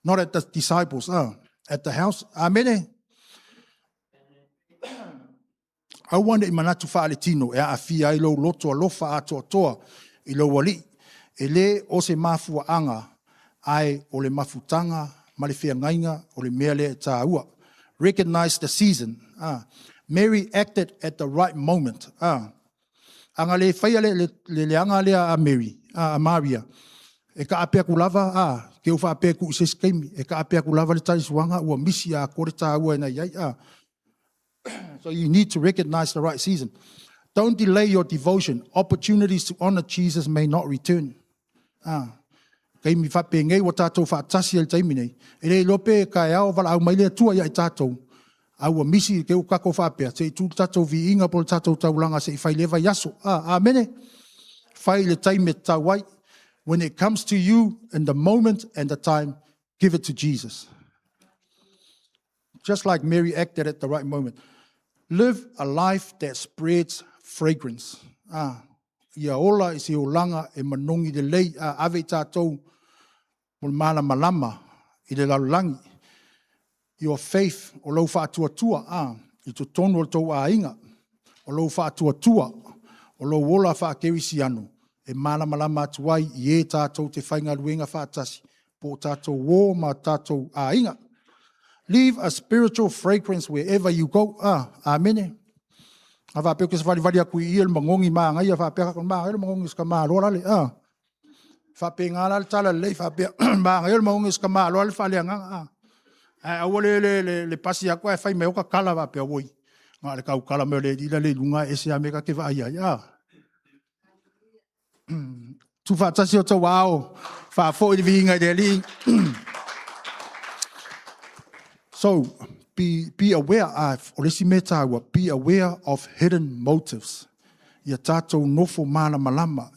not at the disciples. At the house. Amen. Au wanda I manatu whaale tino, e a fia I lo loto alofa atoa toa I lo wali. E le o se mafua anga, ai o le mafutanga, ma le whia ngainga, o le mea le tā ua. Recognize the season. Mary acted at the right moment. Anga le whaia le anga lea a Mary, a Maria. E ka apea ku lava, ke uwha apea ku uses keimi. E ka apea ku lava le taisuanga, ua misi a kore tā ua ina iai. So you need to recognize the right season. Don't delay your devotion. Opportunities to honor Jesus may not return. Kei mi whape ngei wa tātou whaatasi al taimi nei. E rei lope taeao wala au mai lea tua ia I tātou. Au a misi ke ukako whapea. Se I tū tātou vi inga po le tātou taulanga se I whai lewa yaso. Amene. Whai le taime tauai. When it comes to you in the moment and the time, give it to Jesus. Just like Mary acted at the right moment. Live a life that spreads fragrance. Ia ola I se o langa e manongi le lei ave tātou mo le malama I le lalulangi. Your faith o lau whaatuatua I to tonu o tau a inga. O lau whaatuatua o lau ola whaakerisi anu. E malama tuai I e tātou te whainga luenga whaatasi. Po tātou wō ma tātou a inga. Leave a spiritual fragrance wherever you go. Amen. Ava pe ke se vali aku I el mangongi ma ngai ava pe ka ma el mangongi ska ma lo le. Fa pe ngala le tala le fa pe ma ngai el mangongi ska ma lo le fa le nga. A le pasi aku e fai me o ka kala va pe oi. Ma le ka kala me le dila le lunga e se a me ka ke va ia. Tu fa tasi o to wow. Fa fo I vinga de li. So, be aware of, be aware of hidden motives. Ia tātou nofo mana malama,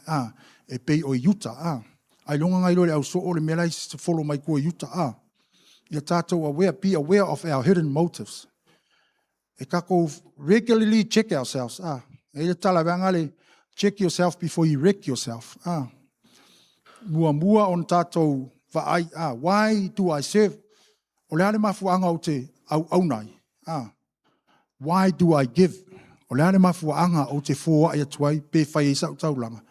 e pei o yuta, Ai longa ngai lore au so o le mea se follow mai kua yuta, Ia tātou aware, be aware of our hidden motives. E kako regularly check ourselves, E le tala vangale, check yourself before you wreck yourself, Mua on tātou vaai, why do I serve? O le ale mafuanga o te au nai. Why do I give? O le ale mafuanga o te fōa ia tuai pe whai isa o taulanga.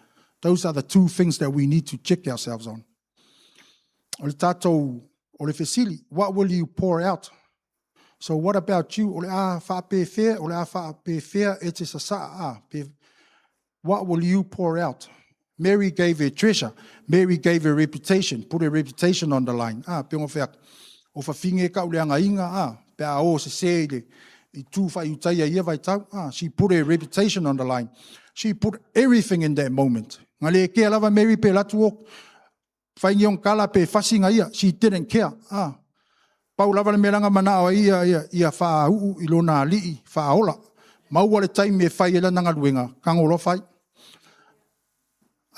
Those are the two things that we need to check ourselves on. O le tātou, o le fesili, what will you pour out? So what about you? O le a faapea fea, o le a faapea fea, e te sasa a. What will you pour out? Mary gave a treasure. Mary gave a reputation. Put a reputation on the line. Pengo fea, o whawhinge ka ule anga inga, pe a o se seile, I tū whai utaia ia vai tau. She put a reputation on the line. She put everything in that moment. Ngā le kea lava Mary pe latu o, whaingiong kala pe whasinga ia. She didn't care. Pau lava le meranga manao ia wha uu I lona alii, wha ola. Maua le taimi e whai ela nanga luenga, kangolo whai.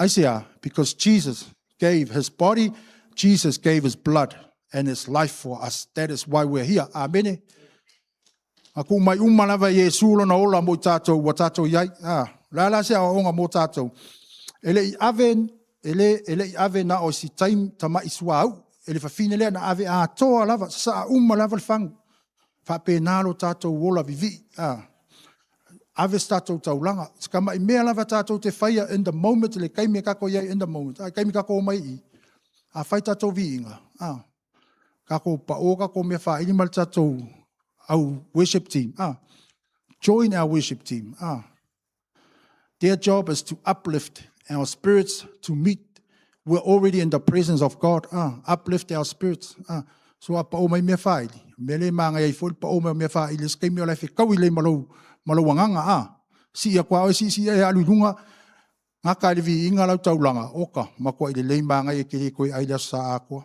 I say, because Jesus gave his body, Jesus gave his blood and his life for us. That is why we're here. Amen. Aku mai umalawa Iesu lona ola mo tātou wa tātou iai. Lala sea o onga mo tātou. Ele I ave na o si taim tama isua au. Ele whawhine lea na ave a toa lava. Sa umalawa le whangu. Whape nalo tātou wola vivi. Ave tātou taulanga. Skama I mea lava tātou te whaia in the moment. Le kaime kako iai in the moment. Kaime kako o mai I. A whai tātou vi inga. Kako pa o kako mea wha ili mal tātou our worship team. Join our worship team. Their job is to uplift our spirits to meet. We're already in the presence of God. Uplift our spirits. So pa o mai mea whaili. Mele manga iai fol pa o mai mea whaili. Skai mea lai whekau I le malo wanganga. Si ia kwa o si ia alulunga. Ngaka ili vi inga lau taulanga. Oka. Makua ili le manga i kere koe aila sa akua.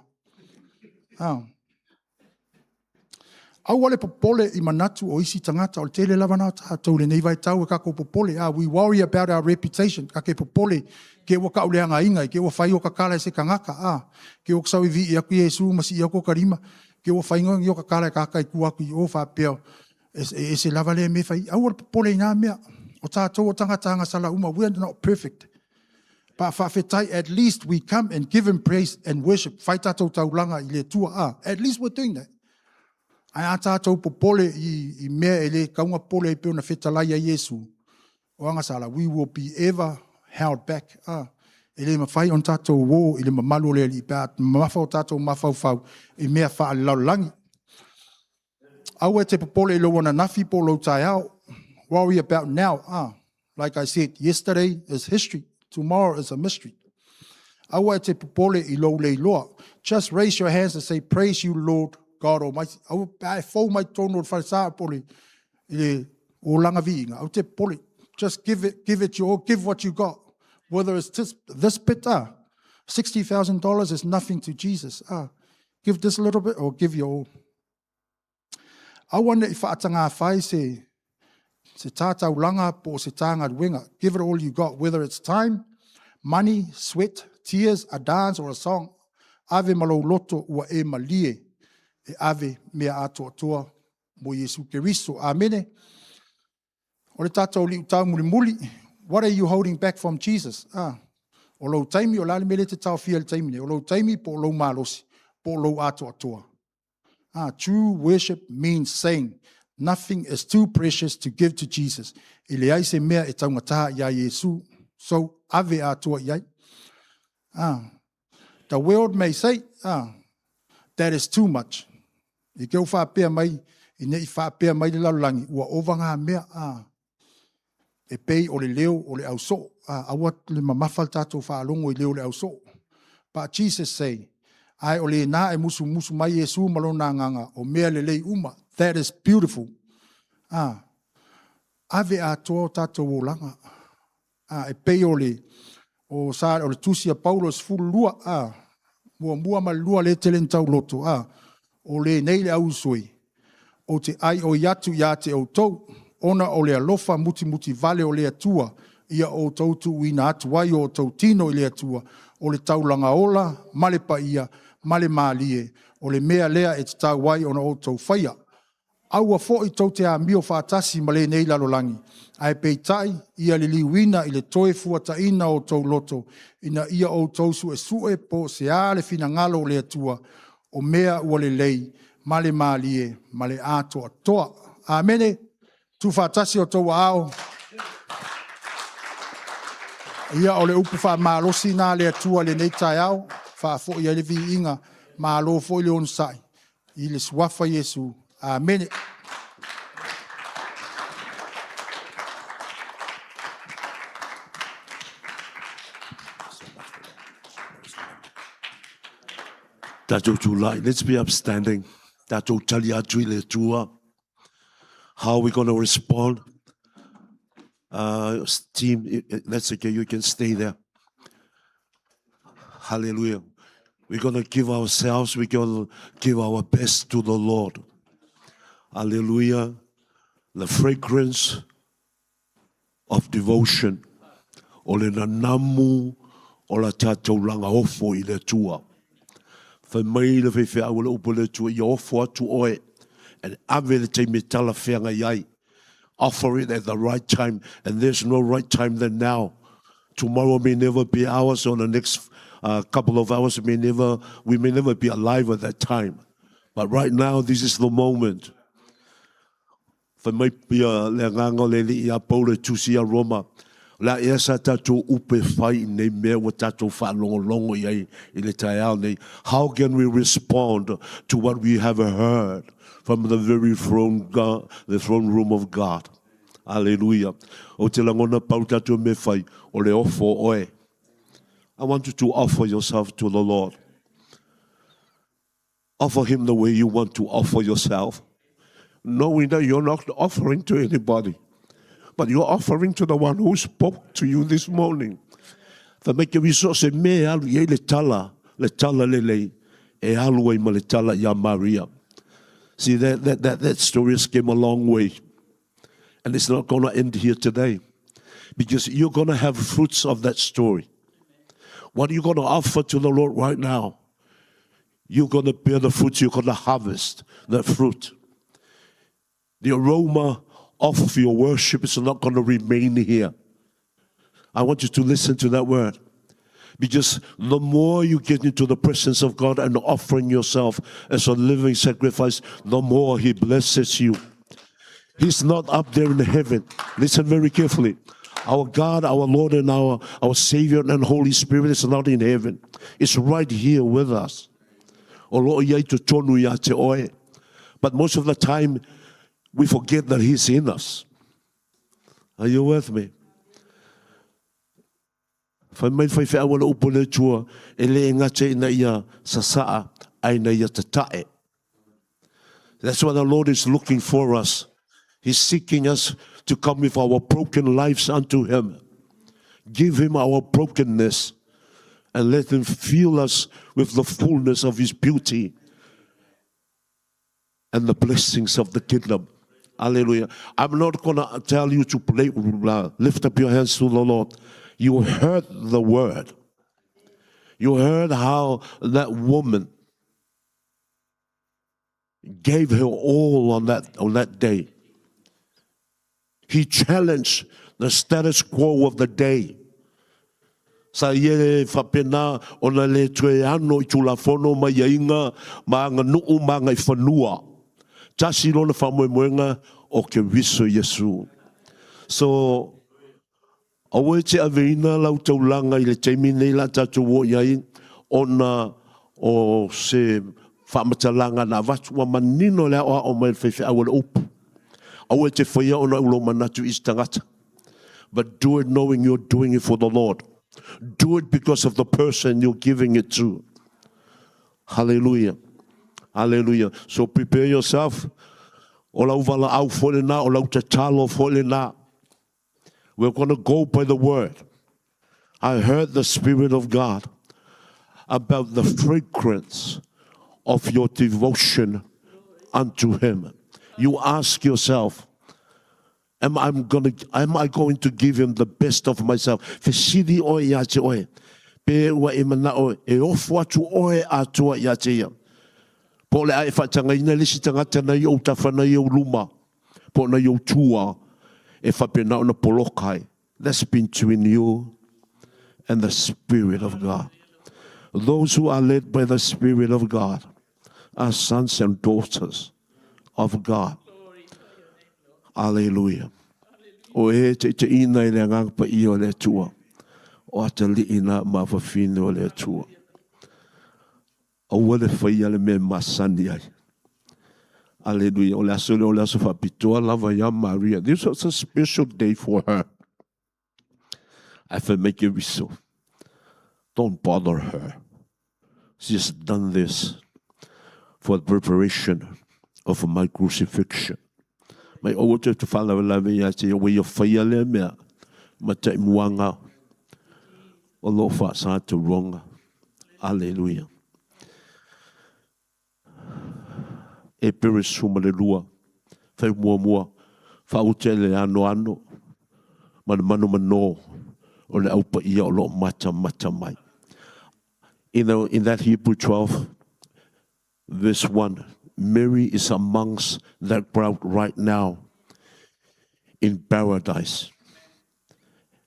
Au wale popole I manatu o isi tangata o tele lava nao tātou le nei vai tau e kako popole. We worry about our reputation. Kake popole ke waka uleanga inga, ke wa whai o kakala se kangaka. Ke o ksau I vi I aku Iesu masi I ako karima. Ke o whainga I o kakala kakai kuaku I o faapea. E se lava le me whai. Au wale popole I ngā mea. O tātou o tangata sala uma. We are not perfect. But whawhetai, at least we come and give him praise and worship. Whai tātou taulanga I le tua. At least we're doing that. Ai a tātou popole I mea ele kaunga pole I peo na whetalai a Iesu. O anga sala, we will be ever held back. Ele mawhai on tātou wō, ele mamalu le li pēat, mawhau tātou mawhau I mea wha laulangi. Au e te popole I lo wana nafi po lo taeao. Worry about now. Like I said, yesterday is history. Tomorrow is a mystery. Au e te popole I lo le loa. Just raise your hands and say, praise you, Lord. God Almighty. Au pae fau mai tono o whaisa pole I o langa viinga. Au te pole. Just give it your all. Give what you got. Whether it's this bit, $60,000 is nothing to Jesus. Give this a little bit or give your all. I wonder if whaatanga whai se tātau langa po se tānga ruenga. Give it all you got. Whether it's time, money, sweat, tears, a dance or a song. Ave malo loto ua e malie. E ave mea ato atua mo Iesu Keriso. Amene. O le tātou li utau muli. What are you holding back from Jesus? O lau taimi o lale mele te tau fia le taimine. O lau taimi po lau malosi. Po lau ato atua. True worship means saying nothing is too precious to give to Jesus. I le ai se mea e taungataha ia Iesu. So ave atua iai. The world may say that is too much. I keu faapea mai, I nei faapea mai le laulangi, ua ovanga mea, e pei o le leo o le auso, awa le mamafal tātou whaalongo I leo le auso. But Jesus say, ai o le nā e musu mai Iesu malona nganga, o mea le lei uma, that is beautiful. Ave a tō tātou o langa, e pei o le tusia Paulos fulu lua, mua ma lua le telen tau loto, o le nei le au soi. O te ai o iatu ia te o tau, ona o le alofa muti vale o le atua, ia o tau tu ina atu ai o tau tino I le atua, o le taulanga ola, male pa ia, male maalie, o le mea lea e te tau ai ona o tau whaia. Aua fo I tau te a mio whaatasi ma le nei lalolangi. Ai peitai, ia le liwina I le toe fuata ina o tau loto, ina ia o tau sue po se a le fina ngalo o le atua, o mea ua le lei, male maalie, male ato atoa. Amene, tu whaatasi o tau ao. Ia o le upu wha maalosi nā le atua le nei taeao, wha fo ia le vi inga, Malo fo i le on sai. I le suafa Iesu. Amen. Tato tulai. Let's be upstanding. Tato talia tui le tua. How are we going to respond? Team, that's okay. You can stay there. Hallelujah. We're going to give ourselves. We're going to give our best to the Lord. Hallelujah. The fragrance of devotion. O le nanamu o la tatou langa ofo I le tua. Fa mai le whewhea o le upo le tua I ofo atu oe. And ave le te me tala whenga iai. Offer it at the right time. And there's no right time than now. Tomorrow may never be ours, or the next couple of hours we may never be alive at that time. But right now, this is the moment. For mai pia le nganga le li ia paule tusia Roma. La ia sa tatou upe whai nei mea wa tatou whanongo iai I le taeao nei. How can we respond to what we have heard from the very throne room of God? Hallelujah. O te langona pau tatou me whai o le ofo oe. I want you to offer yourself to the Lord. Offer Him the way you want to offer yourself. Knowing that you're not offering to anybody, but you're offering to the one who spoke to you this morning. Fa me ke wiso se me alu ye le tala lelei e alu e ma le tala ya Maria. See that story has came a long way, and it's not going to end here today, because you're going to have fruits of that story. What are you going to offer to the Lord right now? You're going to bear the fruits. You're going to harvest that fruit. The aroma of your worship is not going to remain here. I want you to listen to that word. Because the more you get into the presence of God and offering yourself as a living sacrifice, the more He blesses you. He's not up there in heaven. Listen very carefully. Our God, our Lord, and our Savior and Holy Spirit is not in heaven. It's right here with us. But most of the time, we forget that He's in us. Are you with me? That's why the Lord is looking for us. He's seeking us to come with our broken lives unto Him. Give Him our brokenness and let Him fill us with the fullness of His beauty and the blessings of the kingdom. Hallelujah. I'm not going to tell you to lift up your hands to the Lord. You heard the word. You heard how that woman gave her all on that day. He challenged the status quo of the day. Sa ye faapea ona le tueano I tulafono ma iainga ma nga nuu ma ngai whanua. Tasi lona whamoemoenga o ke wiso Iesu. So, awe te aveina lau taulanga I le teimi nei la tatou o iai ona o se whamatalanga na watua manino lea o mai whewhi awale upu. Awe te whaia ona ulo manatu is tangata. But do it knowing you're doing it for the Lord. Do it because of the person you're giving it to. Hallelujah. Hallelujah. So prepare yourself. We're going to go by the word. I heard the Spirit of God about the fragrance of your devotion unto Him. You ask yourself, am I going to give Him the best of myself? Po le ai whatanga ina lisi tangata na i o tawhana i o luma. Po na i o tua e whapena o na polokai. That's between you and the Spirit of God. Those who are led by the Spirit of God are sons and daughters of God. Hallelujah. O e te ina I le ngangpa I o le tua. O ata li ina ma whawhine o le tua. wale whaia le me masani ai. Hallelujah. O le aso whapitoa lava ya Maria. This was a special day for her. I have to make it so. Don't bother her. She's done this for the preparation of my crucifixion. Mai o te tu whala la mea te o ia whaia le mea. Ma te muanga. O lo wha sa te ronga. Hallelujah. E pere suma le lua. Whai mua. Whaute le ano. Mano. O le aupa ia o lo mata mai. In that Hebrew 12, verse 1, Mary is amongst that crowd right now in paradise.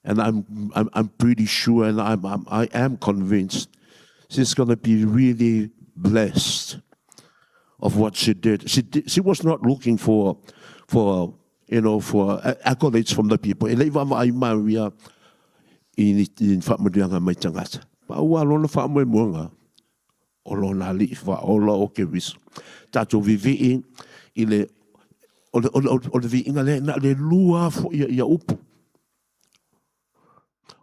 And I'm pretty sure, and I am convinced, she's going to be really blessed of what she did. She was not looking for accolades from the people. Maria in Faamanuia mai tangata. Pa ua lona Faamanuia o lona li fa o Iesu Keriso. Tato vivi I le o le viinga le lua fo ia upu.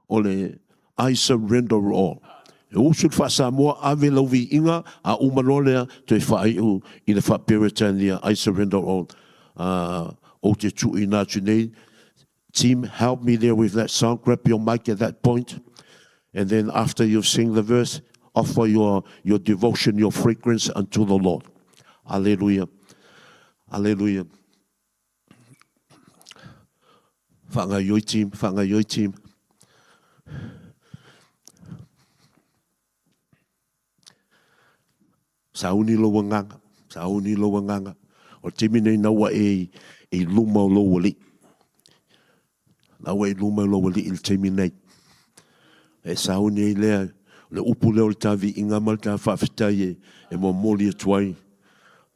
O le I surrender all. E usut fa Samoa ave lo viinga a umalolea te fai I le faapea I surrender all. O te tui na tunei. Team, help me there with that song. Grab your mic at that point. And then after you sing the verse, offer your devotion, your fragrance unto the Lord. Hallelujah. Hallelujah. Whangaioi team. Sauni lo wanganga. O timine nawa e luma lo wali. Nawa e luma lo wali il timine. E sauni lea le upu leo le tavi inga malta whawhitai e mo moli atuai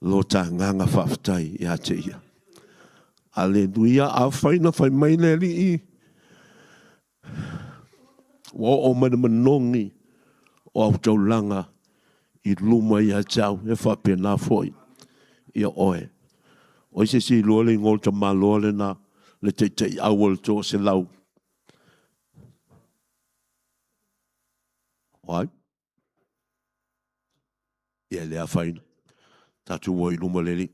lo ta nganga whawhitai I te ia. Hallelujah. A whaina whai mai le li I. O manongi o au tau langa I luma I a tau e whapea nā foi ia oe. O se si lole ngol ta malo le na le te awal to se lau. Right? Yeah, le a whaina. Tatu o I luma leli.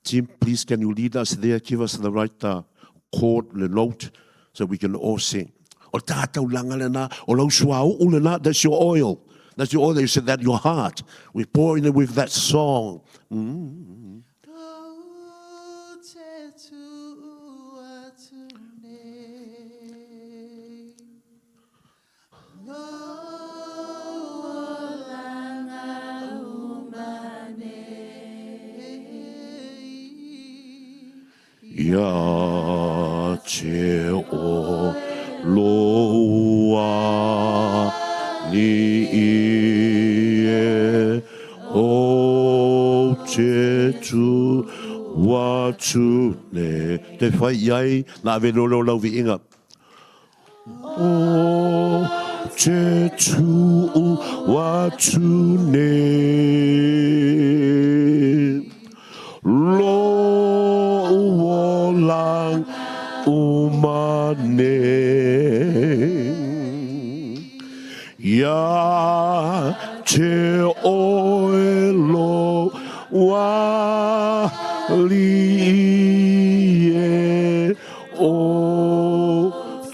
Tim, please can you lead us there? Give us the right chord, the note, so we can all sing. O tātou langa le na, o lau suau le na, that's your oil. That's your oil. You said that your heart. We pour in it with that song. Ya te o loa ni e o te tu watu ne te whai ai na venolo lau vi inga o te tu watu ne lo lang umane ya te oelo wali e o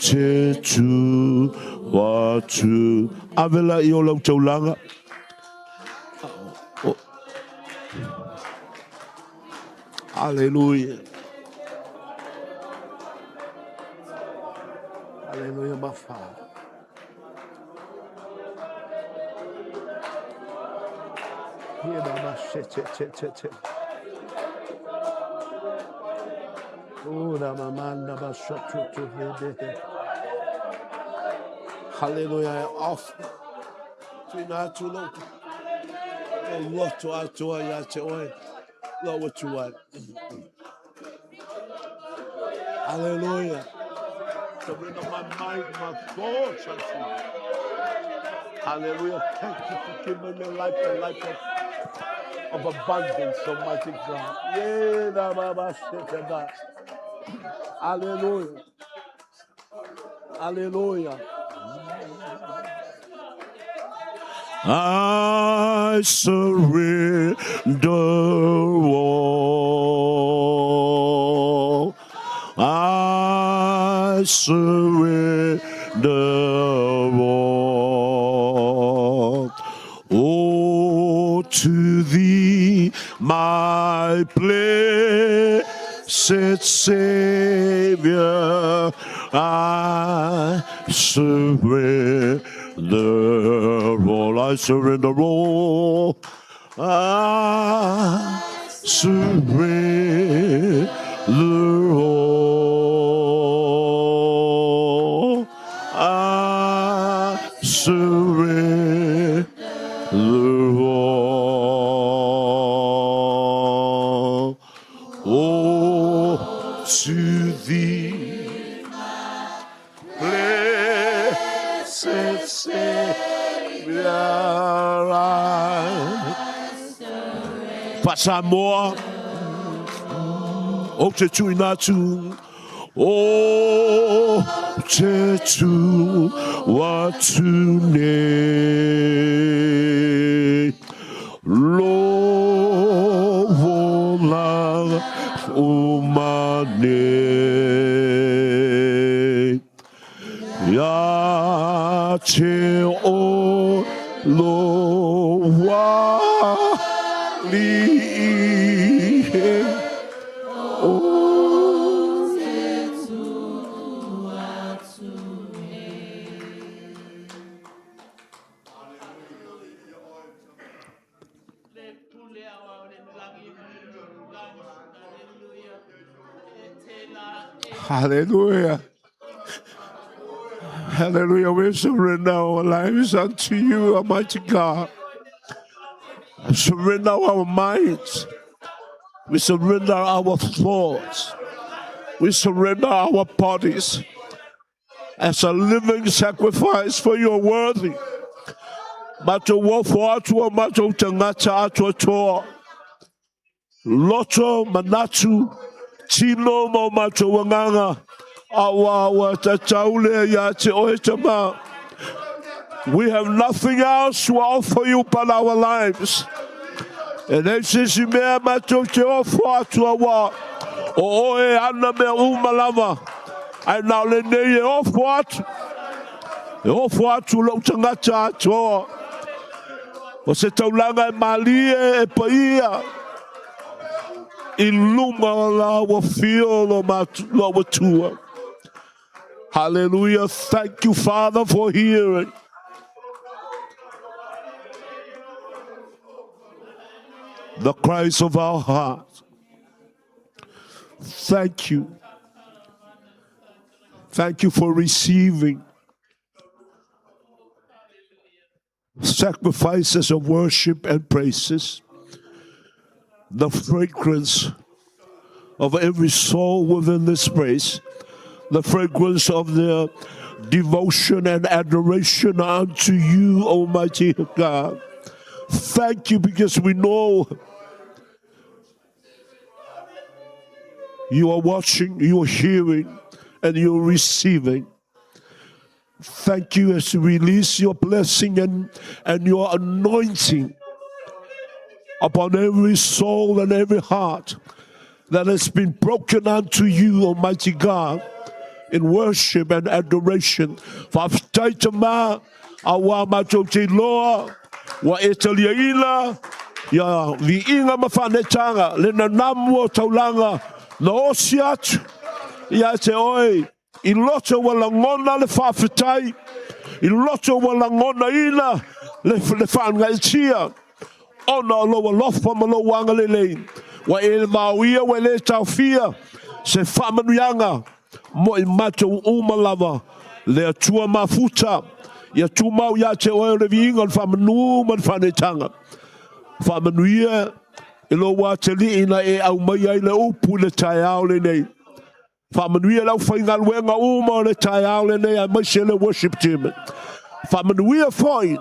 te tu watu avela I o lau taulanga. Hallelujah. Hallelujah, my Father. Hallelujah. Off. To look. Lord to atua ya te oe. Lord what you want. Hallelujah. Surrender my mind, my thoughts unto you. Hallelujah. Thank you for giving me life and life of abundance, Almighty God. Yeah, da, ba, ba, shit, da, da. Hallelujah. Hallelujah. I surrender all. I surrender all. Oh, to thee, my blessed Savior, I surrender all. I surrender all. I surrender all. I surrender all. Oh, to thee, blessed Savior, Pasamoa, o te tui natu, o te tu watu ne, lo vola umane, ya te o lo wa li. Hallelujah. Hallelujah. We surrender our lives unto you, Almighty God. We surrender our minds. We surrender our thoughts. We surrender our bodies as a living sacrifice, for you are worthy. Mato wofo atua, mato tangata atua toa. Loto manatu, tino mo mato wanganga. Awa tataule ya te oetama. We have nothing else to offer you but our lives. And this is me mato te ofo atua wa. O oe ana me umalama. Ai nao lenei e ofo atu. E ofo atu lau tangata atua. O se taulanga e malie e paia. I lunga la wa fio lo matua. Hallelujah. Thank you, Father, for hearing. The cries of our heart. Thank you. Thank you for receiving sacrifices of worship and praises. The fragrance of every soul within this place. The fragrance of their devotion and adoration unto you, Almighty God. Thank you, because we know you are watching, you are hearing, and you are receiving. Thank you as you release your blessing and your anointing upon every soul and every heart that has been broken unto you, Almighty God, in worship and adoration. Whaftaitama, awa matou te loa, wa etalia ila, ya vi inga mawhanetanga, le na namu o taulanga, na osi atu, ia te oi, I loto wala ngona le whawhitai, I loto wala ngona ila, le whangai ona loa lofa ma lo wanga lenei. Wa e mauia wa le taufia se Faamanuia mo I matou umalava le atua mafuta ia tumau ia te oe le viinga le whamanu ma le whanetanga. Faamanuia e lo wa te li ina e au mai ai le upu le taeao lenei. Faamanuia lau whainga luenga uma le taeao lenei a mai se le worship team. Faamanuia foi.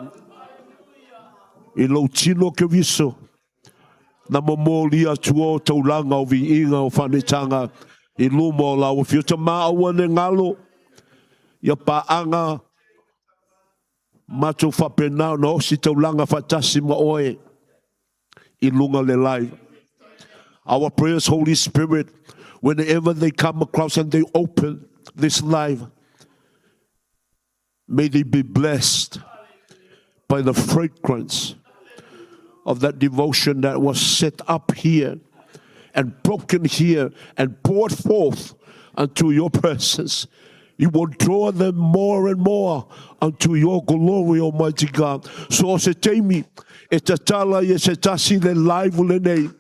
I lo tino Keriso. Na momolia tuo taulanga o viinga o whanetanga. I lumo la o fiota maaua ne ngalo. Ia paanga. Mato whapena na osi taulanga whatasi ma oe. I lunga le lai. Our prayers, Holy Spirit, whenever they come across and they open this life, may they be blessed by the fragrance of that devotion that was set up here and broken here and poured forth unto your presence. You will draw them more and more unto your glory, Almighty God. So se teimi, e te tala i se tasi le laivu lenei.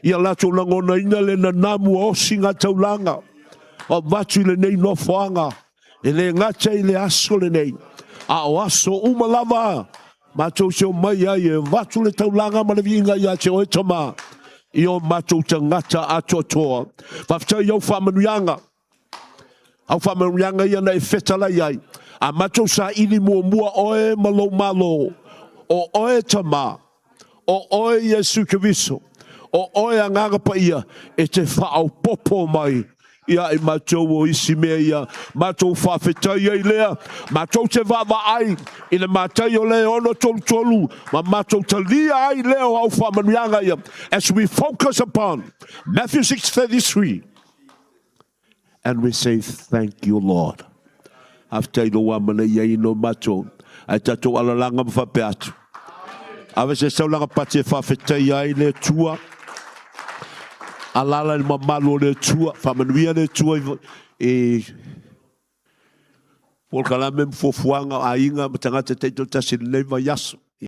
Ia lato langona ina le nanamu o singa taulanga. O vatu lenei no whanga. E le ngata i le aso lenei. A o aso umalava. Matou se o mai ai e vatu le taulanga manavinga ia te oetama. I o matou te ngata atotoa. Whaftai au whamanuianga. Au whamanuianga ia na e whetala iai. A matou sa ili mua oe malo. O oe tama. O oe Iesu Keriso. O oe anganga pa ia. E te whaau popo mai. Ia e matou o isi mea ia. Matou whawhetai ai lea. Matou te wawa ai. Ina matai o lea ono tolu. Ma matou te lia ai lea o au whamanuianga ia. As we focus upon Matthew 6:33. And we say, thank you, Lord. After the woman, ye no macho. I tato alalanga faapea atu. Ave se saulanga pate whawhetai ai le tua. Alala ni mamalo le tua. Faamanuia le tua. E polkala mem fofuanga a inga matangata teito tasi le neiva yaso.